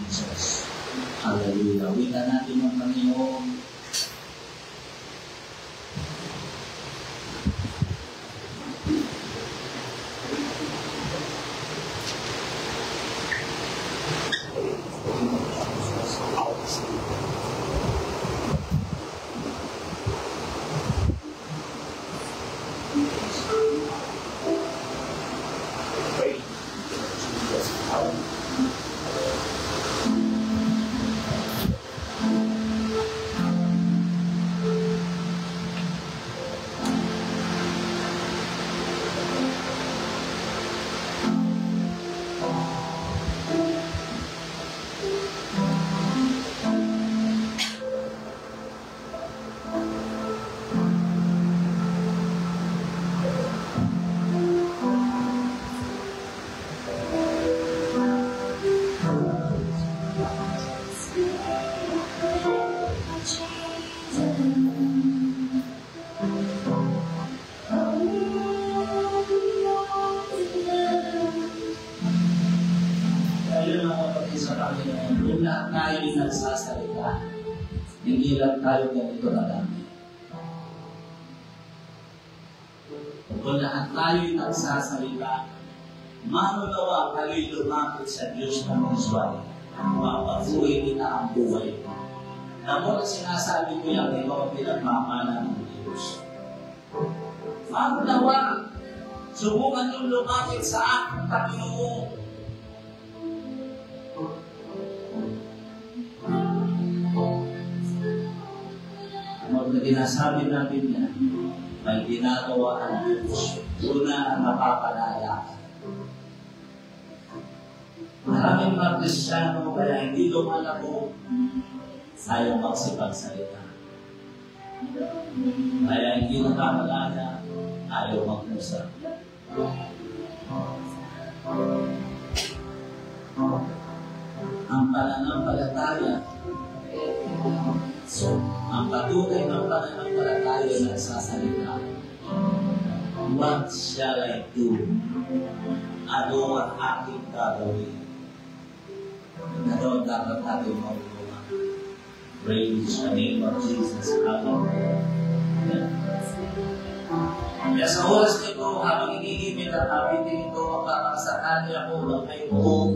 Jesus. Hallelujah. Wika natin ang Panginoon. Kung lahat tayo ay nagsasalita, hindi lang tayo ganito na dami. Kung lahat tayo ay nagsasalita, manunawa kayo'y lumapit sa Diyos ng Israel. Mapafuhin nila ang buhay. Namun sinasabi ko yan, ikaw ang pinagmamana ng Diyos. Manunawa, subukan yung lumapit sa aking Panginoon. Pag dinasabi natin yan, may ginagawa ang Diyos. Una, napapalaya ka. Maraming mga Kristiyano kaya hindi lumalabo, ayaw magsipagsalita. Kaya hindi napapalaya, ayaw mag-usap. Ang pananampalataya, ang patunay ng pananampalataya na nagsasalita. What shall I do? Ano ang aking gagawin? Ano ang dapat natin magawa? Praise the name of Jesus. Hallelujah. Kaya sa oras nito, habang iniimit at habitin ito, mapapasakali ako ng mayroong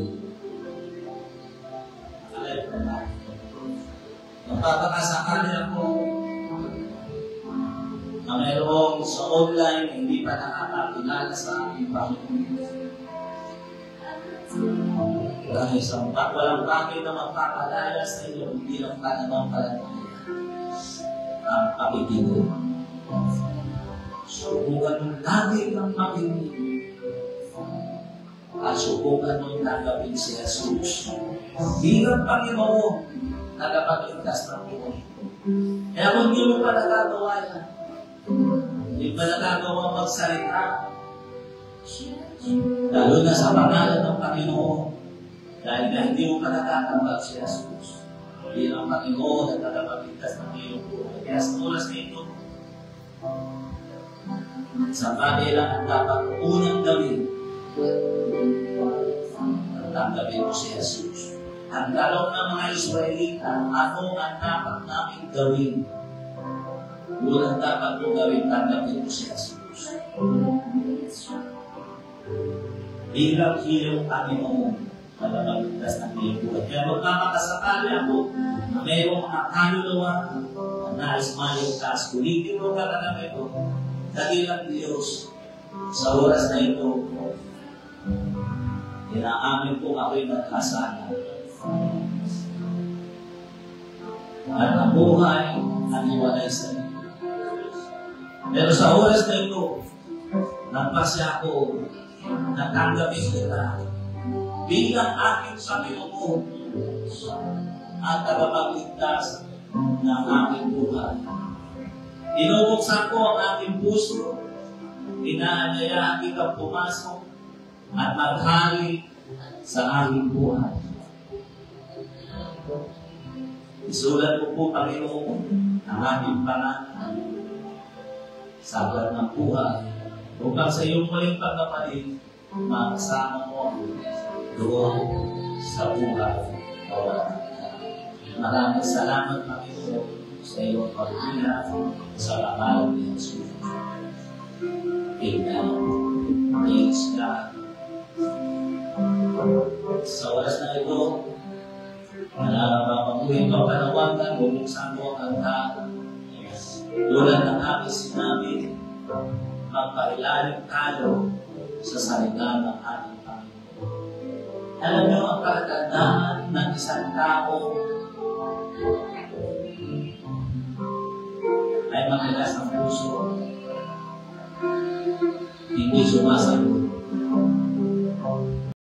magpapakasakali ako na mayroong sa online hindi pa nakakakilala sa aking Panginoon. Dahil sa walang bagay na magpapalaya sa iyo, hindi lang pananampalataya ang pakikinig. Subukan mong lagi ng makinig at subukan mong tanggapin si Jesus bilang Panginoon na kapag-ligtas ng buhay. Kaya kung hindi mo pa nagagawa yan, hindi pa nagagawa magsalita, lalo na sa pangalan ng Panginoon, dahil na hindi mo pa natatanggap si Jesus bilang Panginoon at kapag-ligtas ng iyong buhay. Kaya sa oras nito, sa bagay lang ang dapat unang gawin, tanggapin mo si Jesus. Ang dalaw ng mga Israelita, ano ang dapat namin gawin? Unang dapat mong gawin, tanggapin mo si Jesus. Bilang iyong Panginoon, kalabagtas ng iyong buhay. Kaya magpapakasakali ako na mayroong mga kaluluwa na nais maligtas. Ulitin mo ka na ito, dakilang Diyos, sa oras na ito, inaamin kong ako'y nagkasala. At ang buhay ang iwalay sa iyo. Pero sa oras na ito, nagpasya ako, natanggapin kita bilang aking Panginoon at tagapagligtas ng aking buhay. Inubuksan ko ang aking puso, inaanyayaan kitang pumasok at maghari sa aking buhay. Isulat ko po, Panginoon, ang aking pangalan sa agad ng buhay upang sa iyong muling pagkapalit, makasama mo doon sa buhay. Maraming salamat, Panginoon, sa iyong pagpila sa pangalan ni Jesus. Amen. Praise God. Sa oras na ito, mapapuhin ko ang panawagan, bumuksan mo ang kanta. Tulad ng aking sinabi, magpailalim tayo sa salita ng ating Panginoon. Alam niyo ang kagandahan ng isang tao ay matigas ang puso, hindi sumasagot.